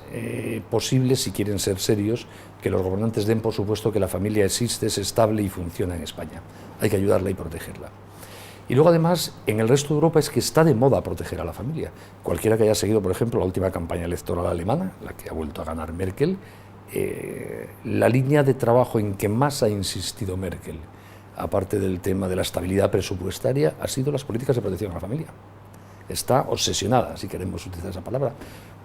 posible, si quieren ser serios, que los gobernantes den por supuesto que la familia existe, es estable y funciona en España. Hay que ayudarla y protegerla. Y luego, además, en el resto de Europa es que está de moda proteger a la familia. Cualquiera que haya seguido, por ejemplo, la última campaña electoral alemana, la que ha vuelto a ganar Merkel, la línea de trabajo en que más ha insistido Merkel, aparte del tema de la estabilidad presupuestaria, ha sido las políticas de protección a la familia. Está obsesionada, si queremos utilizar esa palabra.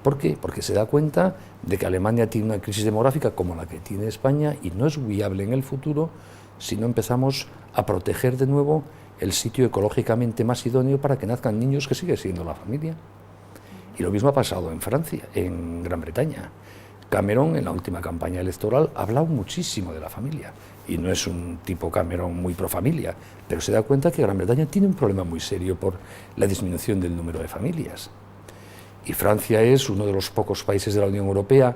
¿Por qué? Porque se da cuenta de que Alemania tiene una crisis demográfica como la que tiene España y no es viable en el futuro si no empezamos a proteger de nuevo el sitio ecológicamente más idóneo para que nazcan niños, que sigue siendo la familia. Y lo mismo ha pasado en Francia, en Gran Bretaña. Cameron, en la última campaña electoral, ha hablado muchísimo de la familia. Y no es un tipo Cameron muy pro familia, pero se da cuenta que Gran Bretaña tiene un problema muy serio por la disminución del número de familias. Y Francia es uno de los pocos países de la Unión Europea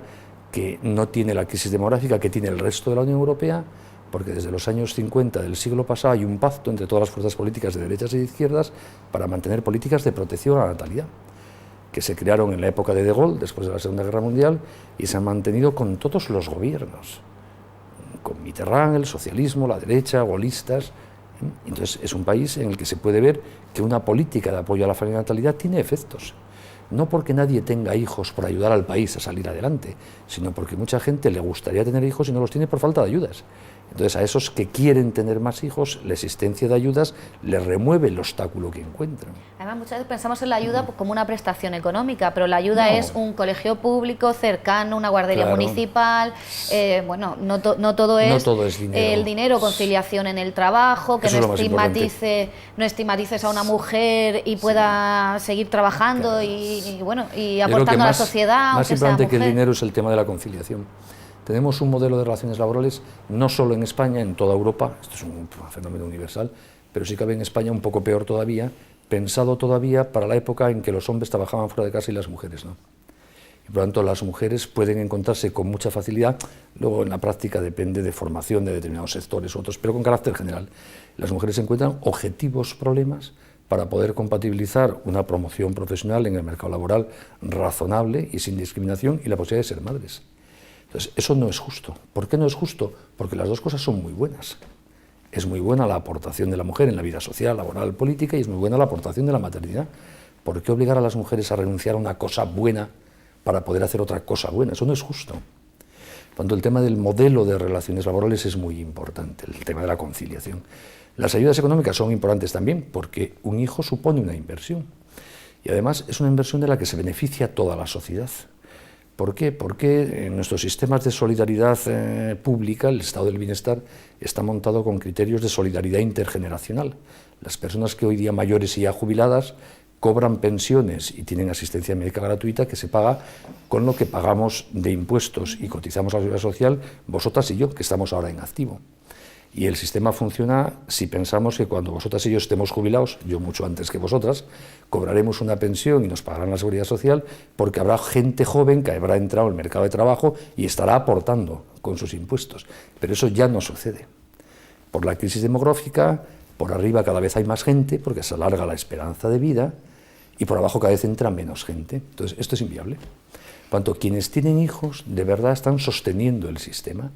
que no tiene la crisis demográfica que tiene el resto de la Unión Europea, porque desde los años 50 del siglo pasado hay un pacto entre todas las fuerzas políticas de derechas y de izquierdas para mantener políticas de protección a la natalidad, que se crearon en la época de Gaulle, después de la Segunda Guerra Mundial, y se han mantenido con todos los gobiernos, con Mitterrand, el socialismo, la derecha, gaullistas. Entonces es un país en el que se puede ver que una política de apoyo a la familia y natalidad tiene efectos. No porque nadie tenga hijos por ayudar al país a salir adelante, sino porque mucha gente le gustaría tener hijos y no los tiene por falta de ayudas. Entonces a esos que quieren tener más hijos, la existencia de ayudas les remueve el obstáculo que encuentran. Además, muchas veces pensamos en la ayuda como una prestación económica, pero la ayuda es un colegio público cercano, una guardería municipal, bueno, no todo es dinero. El dinero, conciliación en el trabajo, que no estigmatices a una mujer y pueda seguir trabajando y aportando a la sociedad. Más importante que el dinero es el tema de la conciliación. Tenemos un modelo de relaciones laborales, no solo en España, en toda Europa, esto es un fenómeno universal, pero sí cabe en España un poco peor todavía, pensado todavía para la época en que los hombres trabajaban fuera de casa y las mujeres no. Y por lo tanto las mujeres pueden encontrarse con mucha facilidad, luego en la práctica depende de formación de determinados sectores u otros, pero con carácter general. Las mujeres encuentran objetivos problemas para poder compatibilizar una promoción profesional en el mercado laboral razonable y sin discriminación y la posibilidad de ser madres. Entonces, eso no es justo. ¿Por qué no es justo? Porque las dos cosas son muy buenas. Es muy buena la aportación de la mujer en la vida social, laboral, política, y es muy buena la aportación de la maternidad. ¿Por qué obligar a las mujeres a renunciar a una cosa buena para poder hacer otra cosa buena? Eso no es justo. Cuando el tema del modelo de relaciones laborales es muy importante, el tema de la conciliación. Las ayudas económicas son importantes también porque un hijo supone una inversión. Y además es una inversión de la que se beneficia toda la sociedad. ¿Por qué? Porque en nuestros sistemas de solidaridad pública, el estado del bienestar está montado con criterios de solidaridad intergeneracional. Las personas que hoy día mayores y ya jubiladas cobran pensiones y tienen asistencia médica gratuita que se paga con lo que pagamos de impuestos y cotizamos a la seguridad social, vosotras y yo, que estamos ahora en activo. Y el sistema funciona si pensamos que cuando vosotras y yo estemos jubilados, yo mucho antes que vosotras, cobraremos una pensión y nos pagarán la seguridad social porque habrá gente joven que habrá entrado al mercado de trabajo y estará aportando con sus impuestos. Pero eso ya no sucede. Por la crisis demográfica, por arriba cada vez hay más gente porque se alarga la esperanza de vida y por abajo cada vez entra menos gente. Entonces, esto es inviable. Cuanto quienes tienen hijos de verdad están sosteniendo el sistema.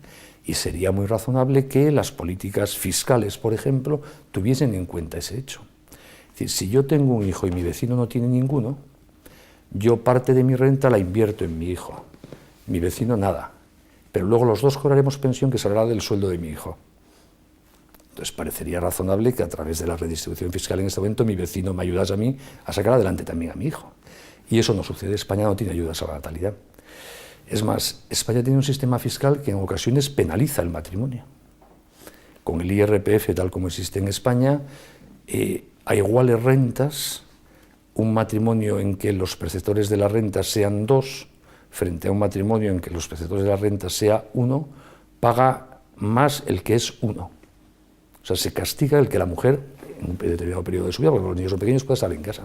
Y sería muy razonable que las políticas fiscales, por ejemplo, tuviesen en cuenta ese hecho. Es decir, si yo tengo un hijo y mi vecino no tiene ninguno, yo parte de mi renta la invierto en mi hijo, mi vecino nada, pero luego los dos cobraremos pensión que saldrá del sueldo de mi hijo. Entonces parecería razonable que a través de la redistribución fiscal en este momento mi vecino me ayudase a mí a sacar adelante también a mi hijo. Y eso no sucede, España no tiene ayudas a la natalidad. Es más, España tiene un sistema fiscal que en ocasiones penaliza el matrimonio. Con el IRPF, tal como existe en España, a iguales rentas, un matrimonio en que los perceptores de la renta sean 2, frente a un matrimonio en que los perceptores de la renta sea 1, paga más el que es 1. O sea, se castiga el que la mujer, en un determinado periodo de su vida, porque los niños son pequeños, pueda estar en casa.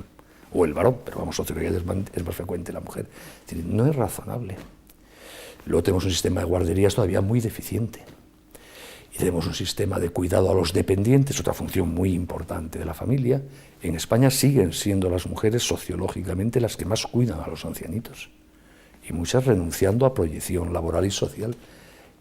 O el varón, pero vamos, sociológicamente es más frecuente la mujer. Es decir, no es razonable. Luego tenemos un sistema de guarderías todavía muy deficiente. Y tenemos un sistema de cuidado a los dependientes, otra función muy importante de la familia. En España siguen siendo las mujeres sociológicamente las que más cuidan a los ancianitos. Y muchas renunciando a proyección laboral y social.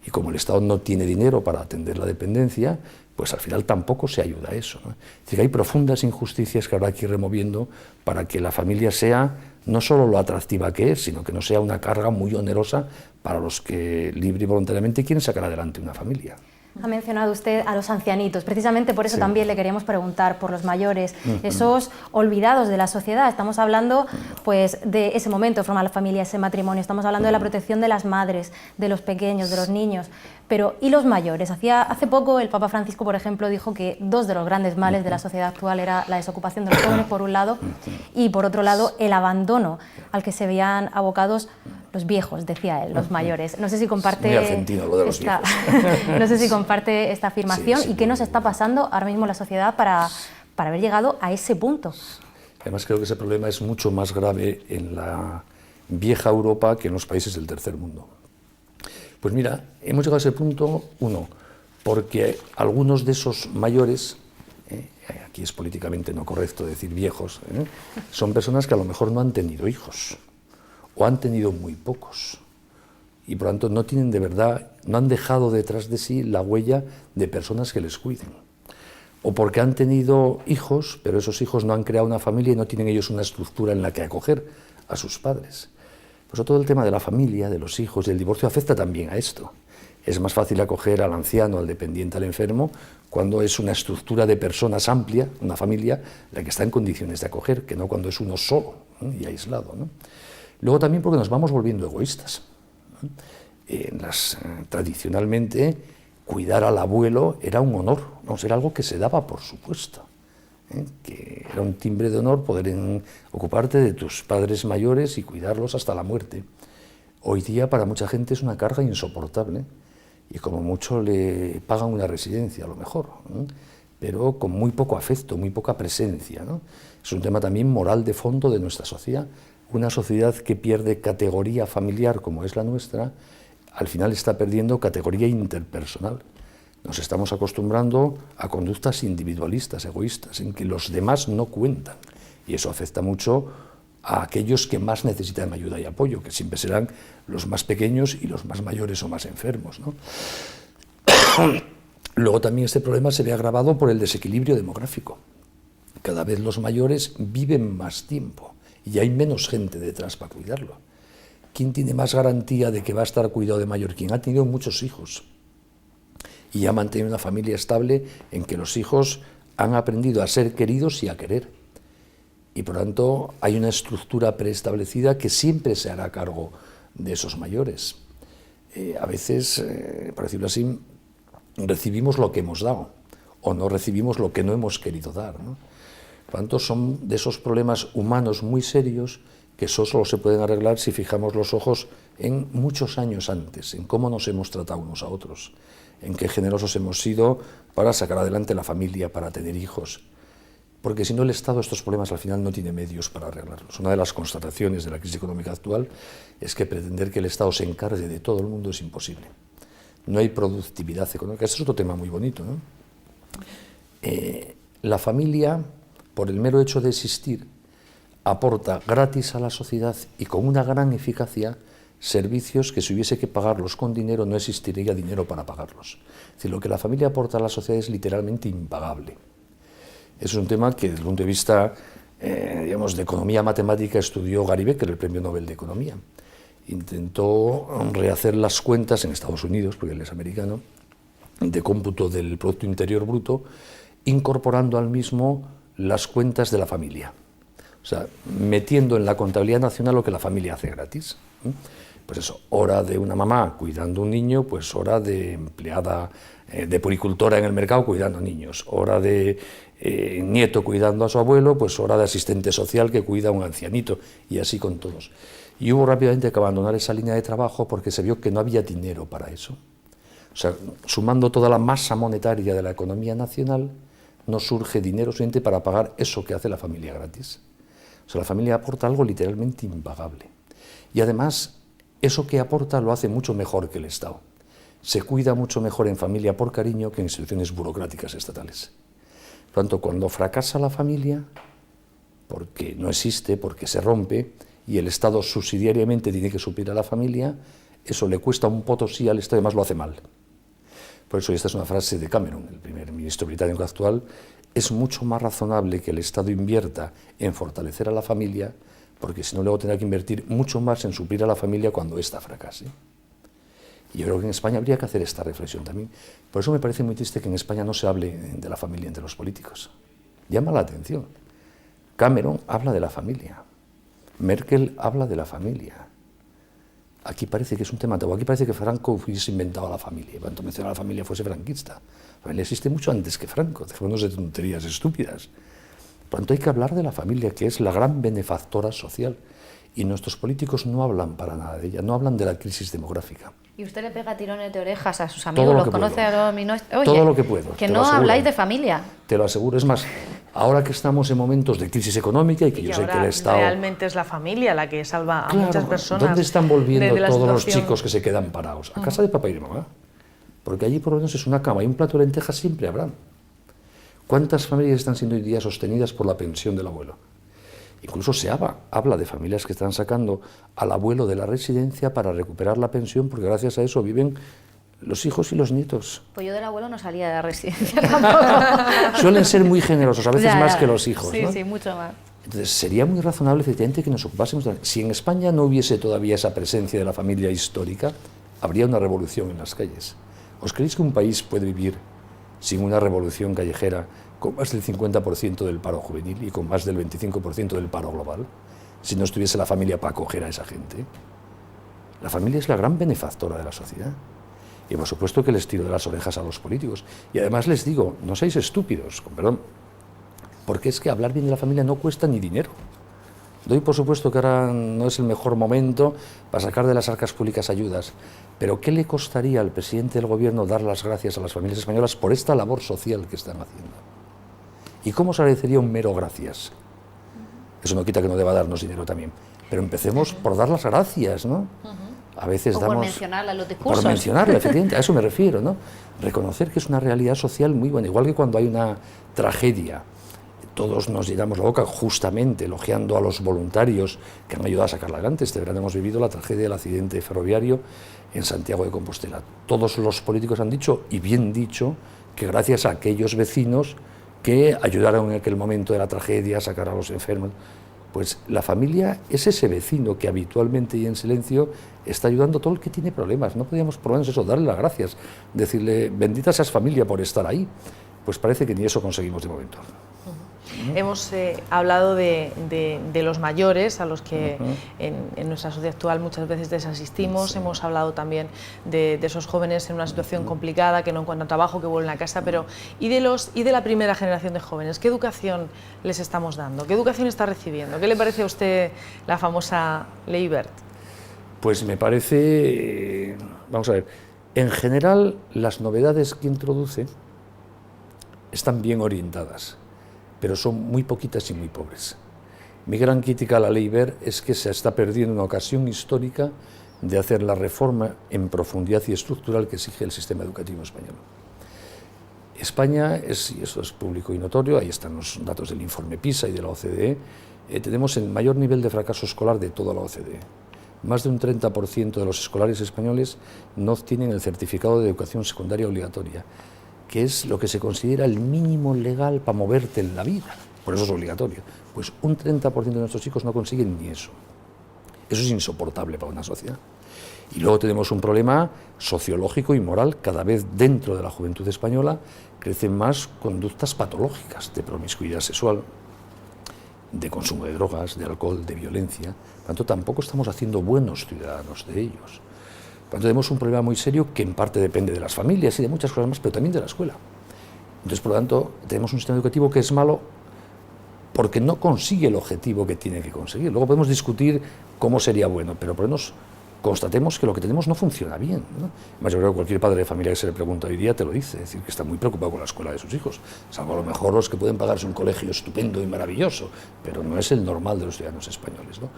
Y como el Estado no tiene dinero para atender la dependencia, pues al final tampoco se ayuda a eso, ¿no? Es decir, hay profundas injusticias que habrá que ir removiendo para que la familia sea no solo lo atractiva que es, sino que no sea una carga muy onerosa para los que libre y voluntariamente quieren sacar adelante una familia. Ha mencionado usted a los ancianitos, precisamente por eso Sí. también le queríamos preguntar por los mayores, esos olvidados de la sociedad. Estamos hablando pues, de ese momento de formar la familia, ese matrimonio, estamos hablando de la protección de las madres, de los pequeños, de los niños, pero ¿y los mayores? Hace poco el Papa Francisco, por ejemplo, dijo que 2 de los grandes males de la sociedad actual era la desocupación de los jóvenes, por un lado, y por otro lado, el abandono al que se veían abocados los viejos, decía él, los mayores. No sé si comparte, Muy argentino lo de los viejos. no sé si comparte esta afirmación Sí, y qué nos está pasando ahora mismo en la sociedad para haber llegado a ese punto. Además, creo que ese problema es mucho más grave en la vieja Europa que en los países del tercer mundo. Pues mira, hemos llegado a ese punto, uno, porque algunos de esos mayores, aquí es políticamente no correcto decir viejos, son personas que a lo mejor no han tenido hijos, o han tenido muy pocos, y por lo tanto no tienen de verdad, no han dejado detrás de sí la huella de personas que les cuiden. O porque han tenido hijos, pero esos hijos no han creado una familia y no tienen ellos una estructura en la que acoger a sus padres. Pues todo el tema de la familia, de los hijos y el divorcio afecta también a esto. Es más fácil acoger al anciano, al dependiente, al enfermo, cuando es una estructura de personas amplia, una familia, la que está en condiciones de acoger, que no cuando es uno solo, ¿no? Y aislado, ¿no? Luego también porque nos vamos volviendo egoístas. Tradicionalmente, cuidar al abuelo era un honor, no era algo que se daba por supuesto, que era un timbre de honor poder ocuparte de tus padres mayores y cuidarlos hasta la muerte. Hoy día para mucha gente es una carga insoportable y como mucho le pagan una residencia a lo mejor, pero con muy poco afecto, muy poca presencia, ¿no? Es un tema también moral de fondo de nuestra sociedad. Una sociedad que pierde categoría familiar como es la nuestra, al final está perdiendo categoría interpersonal. Nos estamos acostumbrando a conductas individualistas, egoístas, en que los demás no cuentan. Y eso afecta mucho a aquellos que más necesitan ayuda y apoyo, que siempre serán los más pequeños y los más mayores o más enfermos, ¿no? Luego también este problema se ve agravado por el desequilibrio demográfico. Cada vez los mayores viven más tiempo y hay menos gente detrás para cuidarlo. ¿Quién tiene más garantía de que va a estar cuidado de mayor? Quien ha tenido muchos hijos y ha mantenido una familia estable en que los hijos han aprendido a ser queridos y a querer. Y por lo tanto hay una estructura preestablecida que siempre se hará cargo de esos mayores. A veces, por decirlo así, recibimos lo que hemos dado o no recibimos lo que no hemos querido dar, ¿no? Por lo tanto, son de esos problemas humanos muy serios que solo se pueden arreglar si fijamos los ojos en muchos años antes, en cómo nos hemos tratado unos a otros, en qué generosos hemos sido para sacar adelante la familia, para tener hijos. Porque si no, el Estado estos problemas al final no tiene medios para arreglarlos. Una de las constataciones de la crisis económica actual es que pretender que el Estado se encargue de todo el mundo es imposible. No hay productividad económica. Ese es otro tema muy bonito, ¿no? La familia, por el mero hecho de existir, aporta gratis a la sociedad y con una gran eficacia servicios que si hubiese que pagarlos con dinero no existiría dinero para pagarlos. Es decir, lo que la familia aporta a la sociedad es literalmente impagable. Es un tema que desde el punto de vista digamos, de economía matemática estudió Gary Becker, el premio Nobel de Economía. Intentó rehacer las cuentas en Estados Unidos, porque él es americano, de cómputo del Producto Interior Bruto, incorporando al mismo las cuentas de la familia. O sea, metiendo en la contabilidad nacional lo que la familia hace gratis. pues eso, hora de una mamá cuidando a un niño, pues hora de empleada, de puericultora en el mercado cuidando a niños, hora de nieto cuidando a su abuelo, pues hora de asistente social que cuida a un ancianito, y así con todos. Y hubo rápidamente que abandonar esa línea de trabajo porque se vio que no había dinero para eso. O sea, sumando toda la masa monetaria de la economía nacional, no surge dinero suficiente para pagar eso que hace la familia gratis. O sea, la familia aporta algo literalmente impagable. Y además, eso que aporta lo hace mucho mejor que el Estado. Se cuida mucho mejor en familia por cariño que en instituciones burocráticas estatales. Por tanto, cuando fracasa la familia, porque no existe, porque se rompe, y el Estado subsidiariamente tiene que suplir a la familia, eso le cuesta un potosí al Estado y además lo hace mal. Por eso, y esta es una frase de Cameron, el primer ministro británico actual, es mucho más razonable que el Estado invierta en fortalecer a la familia, porque si no luego tendrá que invertir mucho más en suplir a la familia cuando ésta fracase. Y yo creo que en España habría que hacer esta reflexión también. Por eso me parece muy triste que en España no se hable de la familia entre los políticos. Llama la atención. Cameron habla de la familia. Merkel habla de la familia. Aquí parece que es un tema tabú. Aquí parece que Franco hubiese inventado a la familia. Y cuando mencionaba a la familia fuese franquista. La familia existe mucho antes que Franco. Dejémonos de tonterías estúpidas. Por tanto, hay que hablar de la familia, que es la gran benefactora social. Y nuestros políticos no hablan para nada de ella, no hablan de la crisis demográfica. Y usted le pega tirones de orejas a sus amigos, los conoce a los minores. Oye, todo lo que puedo. Que no habláis de familia. Te lo aseguro. Es más, ahora que estamos en momentos de crisis económica y que yo sé que el Estado... realmente es la familia la que salva a muchas personas. ¿Dónde están volviendo todos situación? Los chicos que se quedan parados? A casa de papá y de mamá. Porque allí por lo menos es una cama y un plato de lentejas siempre habrá. ¿Cuántas familias están siendo hoy día sostenidas por la pensión del abuelo? Incluso se habla de familias que están sacando al abuelo de la residencia para recuperar la pensión, porque gracias a eso viven los hijos y los nietos. Pues yo del abuelo no salía de la residencia tampoco. Suelen ser muy generosos, a veces más que los hijos, sí, ¿no? Sí, mucho más. Entonces sería muy razonable, efectivamente, que nos ocupásemos de... Si en España no hubiese todavía esa presencia de la familia histórica, habría una revolución en las calles. ¿Os creéis que un país puede vivir sin una revolución callejera con más del 50% del paro juvenil y con más del 25% del paro global, si no estuviese la familia para acoger a esa gente? La familia es la gran benefactora de la sociedad. Y por supuesto que les tiro de las orejas a los políticos. Y además les digo, no seáis estúpidos, con perdón, porque es que hablar bien de la familia no cuesta ni dinero. Doy por supuesto que ahora no es el mejor momento para sacar de las arcas públicas ayudas, pero ¿qué le costaría al presidente del gobierno dar las gracias a las familias españolas por esta labor social que están haciendo? ¿Y cómo se agradecería un mero gracias? Eso no quita que no deba darnos dinero también, pero empecemos por dar las gracias, ¿no? A veces o damos... por mencionarla en los discursos. Por mencionarla, efectivamente, a eso me refiero, ¿no? Reconocer que es una realidad social muy buena, igual que cuando hay una tragedia. Todos nos llenamos la boca justamente elogiando a los voluntarios que han ayudado a sacarla adelante. Este verano hemos vivido la tragedia del accidente ferroviario en Santiago de Compostela. Todos los políticos han dicho, y bien dicho, que gracias a aquellos vecinos que ayudaron en aquel momento de la tragedia a sacar a los enfermos. Pues la familia es ese vecino que habitualmente y en silencio está ayudando a todo el que tiene problemas. No podíamos por lo menos eso, darle las gracias, decirle, bendita seas familia por estar ahí. Pues parece que ni eso conseguimos de momento. Hemos hablado de los mayores, a los que en nuestra sociedad actual muchas veces desasistimos. Sí. Hemos hablado también de esos jóvenes en una situación complicada, que no encuentran trabajo, que vuelven a casa. Pero ¿y de la primera generación de jóvenes? ¿Qué educación les estamos dando? ¿Qué educación está recibiendo? ¿Qué le parece a usted la famosa Ley Wert? Pues me parece, vamos a ver, en general las novedades que introduce están bien orientadas, pero son muy poquitas y muy pobres. Mi gran crítica a la Ley Wert es que se está perdiendo una ocasión histórica de hacer la reforma en profundidad y estructural que exige el sistema educativo español. España es, y eso es público y notorio, ahí están los datos del informe PISA y de la OCDE, tenemos el mayor nivel de fracaso escolar de toda la OCDE. Más de un 30% de los escolares españoles no obtienen el certificado de educación secundaria obligatoria, que es lo que se considera el mínimo legal para moverte en la vida, por eso es obligatorio. Pues un 30% de nuestros chicos no consiguen ni eso. Eso es insoportable para una sociedad. Y luego tenemos un problema sociológico y moral. Cada vez dentro de la juventud española crecen más conductas patológicas de promiscuidad sexual, de consumo de drogas, de alcohol, de violencia. Por tanto, tampoco estamos haciendo buenos ciudadanos de ellos. Por tanto, tenemos un problema muy serio que en parte depende de las familias y de muchas cosas más, pero también de la escuela. Entonces, por lo tanto, tenemos un sistema educativo que es malo porque no consigue el objetivo que tiene que conseguir. Luego podemos discutir cómo sería bueno, pero por lo menos constatemos que lo que tenemos no funciona bien, ¿no? Además, yo creo que cualquier padre de familia que se le pregunta hoy día te lo dice, es decir, que está muy preocupado con la escuela de sus hijos, salvo a lo mejor los que pueden pagarse un colegio estupendo y maravilloso, pero no es el normal de los ciudadanos españoles, ¿no?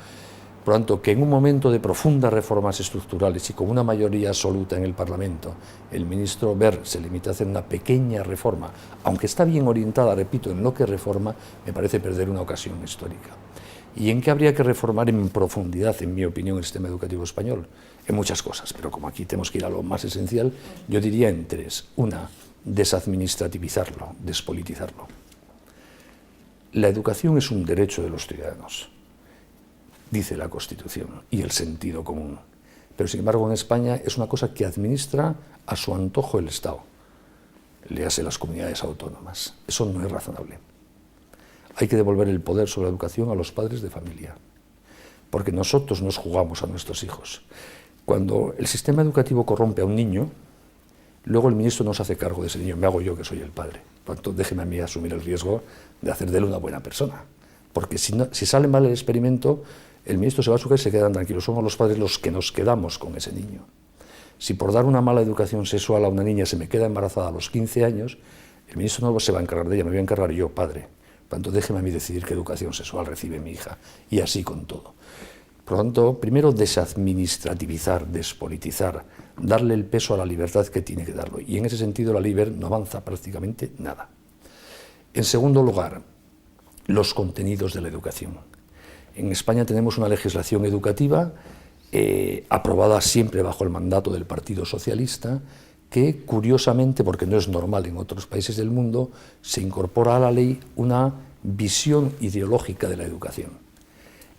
Por lo tanto, que en un momento de profundas reformas estructurales y con una mayoría absoluta en el Parlamento, el ministro Wert se limita a hacer una pequeña reforma, aunque está bien orientada, repito, en lo que reforma, me parece perder una ocasión histórica. ¿Y en qué habría que reformar en profundidad, en mi opinión, el sistema educativo español? En muchas cosas, pero como aquí tenemos que ir a lo más esencial, yo diría en tres. Una, desadministrativizarlo, despolitizarlo. La educación es un derecho de los ciudadanos, dice la Constitución y el sentido común. Pero sin embargo en España es una cosa que administra a su antojo el Estado. Léase las comunidades autónomas. Eso no es razonable. Hay que devolver el poder sobre la educación a los padres de familia, porque nosotros nos jugamos a nuestros hijos. Cuando el sistema educativo corrompe a un niño, luego el ministro no se hace cargo de ese niño, me hago yo que soy el padre. Por tanto, déjeme a mí asumir el riesgo de hacer de él una buena persona, porque si sale mal el experimento, el ministro se va a su casa y se quedan tranquilos. Somos los padres los que nos quedamos con ese niño. Si por dar una mala educación sexual a una niña se me queda embarazada a los 15 años, el ministro no se va a encargar de ella, me voy a encargar yo, padre. Por tanto, déjeme a mí decidir qué educación sexual recibe mi hija, y así con todo. Por lo tanto, primero desadministrativizar, despolitizar, darle el peso a la libertad que tiene que darlo, y en ese sentido la ley Wert no avanza prácticamente nada. En segundo lugar, los contenidos de la educación. En España tenemos una legislación educativa aprobada siempre bajo el mandato del Partido Socialista, que curiosamente, porque no es normal en otros países del mundo, se incorpora a la ley una visión ideológica de la educación.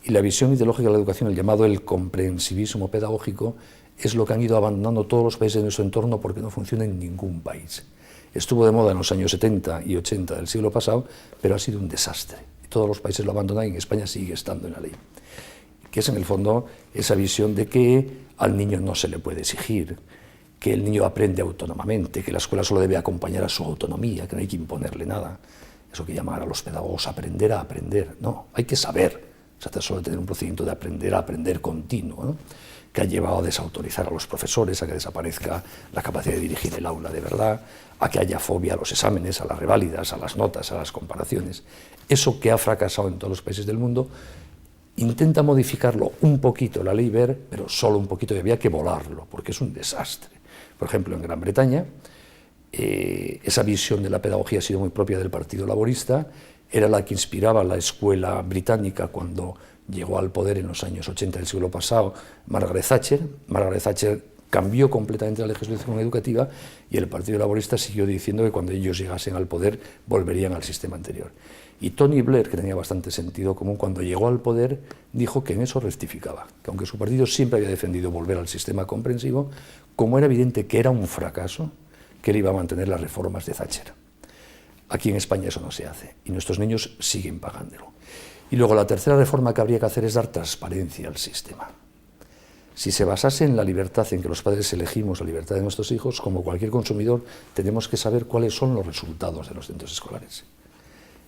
Y la visión ideológica de la educación, el llamado el comprensivismo pedagógico, es lo que han ido abandonando todos los países de nuestro entorno porque no funciona en ningún país. Estuvo de moda en los años 70 y 80 del siglo pasado, pero ha sido un desastre. Todos los países lo abandonan y en España sigue estando en la ley. Que es en el fondo esa visión de que al niño no se le puede exigir, que el niño aprende autónomamente, que la escuela solo debe acompañar a su autonomía, que no hay que imponerle nada. Eso que llaman a los pedagogos aprender a aprender. No, hay que saber. Se trata solo de tener un procedimiento de aprender a aprender continuo, ¿no? Que ha llevado a desautorizar a los profesores, a que desaparezca la capacidad de dirigir el aula de verdad, a que haya fobia a los exámenes, a las reválidas, a las notas, a las comparaciones. Eso que ha fracasado en todos los países del mundo, intenta modificarlo un poquito la ley Wert, pero solo un poquito, y había que volarlo, porque es un desastre. Por ejemplo, en Gran Bretaña, esa visión de la pedagogía ha sido muy propia del Partido Laborista, era la que inspiraba la escuela británica cuando llegó al poder en los años 80 del siglo pasado Margaret Thatcher. Margaret Thatcher cambió completamente la legislación educativa y el Partido Laborista siguió diciendo que cuando ellos llegasen al poder volverían al sistema anterior. Y Tony Blair, que tenía bastante sentido común, cuando llegó al poder dijo que en eso rectificaba, que aunque su partido siempre había defendido volver al sistema comprensivo, como era evidente que era un fracaso, que él iba a mantener las reformas de Thatcher. Aquí en España eso no se hace y nuestros niños siguen pagándolo. Y luego la tercera reforma que habría que hacer es dar transparencia al sistema. Si se basase en la libertad, en que los padres elegimos la libertad de nuestros hijos, como cualquier consumidor, tenemos que saber cuáles son los resultados de los centros escolares.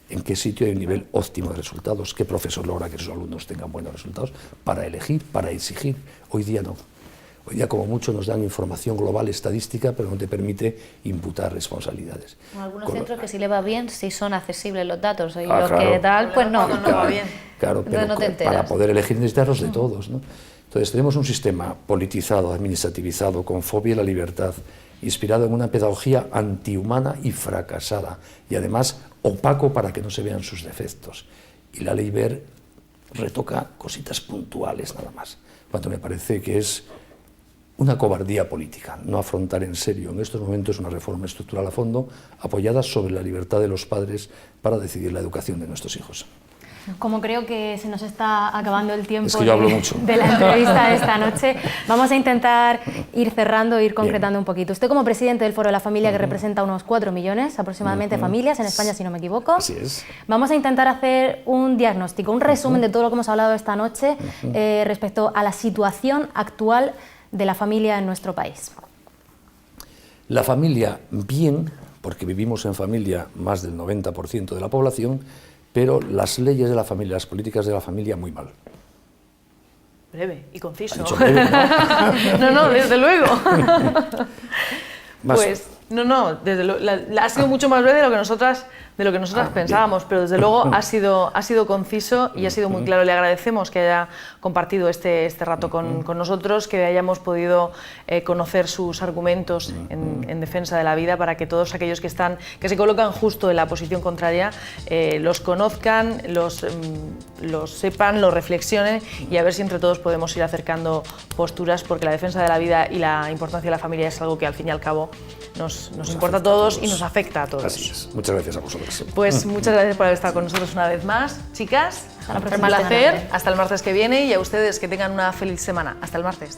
En qué sitio hay un nivel óptimo de resultados, qué profesor logra que sus alumnos tengan buenos resultados, para elegir, para exigir. Hoy día no. Hoy día como mucho nos dan información global estadística, pero no te permite imputar responsabilidades. Algunos centros que si le va bien, si son accesibles los datos, y claro, que tal, pues no. No va bien. Claro, pero no te enteras. Para poder elegir necesitas los de todos, ¿no? Entonces tenemos un sistema politizado, administrativizado, con fobia a la libertad, inspirado en una pedagogía antihumana y fracasada, y además opaco para que no se vean sus defectos. Y la ley Wert retoca cositas puntuales nada más, cuanto me parece que es una cobardía política, no afrontar en serio en estos momentos una reforma estructural a fondo, apoyada sobre la libertad de los padres para decidir la educación de nuestros hijos. Como creo que se nos está acabando el tiempo Es que yo hablo mucho. de la entrevista de esta noche, vamos a intentar ir cerrando, ir concretando un poquito. Usted como presidente del Foro de la Familia, que representa unos 4 millones aproximadamente familias en España, si no me equivoco, Así es. vamos a intentar hacer un diagnóstico, un resumen de todo lo que hemos hablado esta noche respecto a la situación actual de la familia en nuestro país. La familia, bien, porque vivimos en familia más del 90% de la población, pero las leyes de la familia, las políticas de la familia, muy mal. Breve y conciso. Ha dicho breve, ¿no? No, desde luego. Más- Pues, no, desde ha sido mucho más breve de lo que nosotras pensábamos, pero desde luego ha sido conciso y ha sido muy claro. Le agradecemos que haya compartido este rato con nosotros, que hayamos podido conocer sus argumentos en defensa de la vida, para que todos aquellos que se colocan justo en la posición contraria los conozcan, los sepan, los reflexionen, y a ver si entre todos podemos ir acercando posturas, porque la defensa de la vida y la importancia de la familia es algo que al fin y al cabo nos importa a todos y nos afecta a todos. Así es. Muchas gracias a vosotros. Pues muchas gracias por haber estado con nosotros una vez más, chicas. Hasta la Un próxima placer. semana. Hasta el martes que viene, y a ustedes que tengan una feliz semana. Hasta el martes.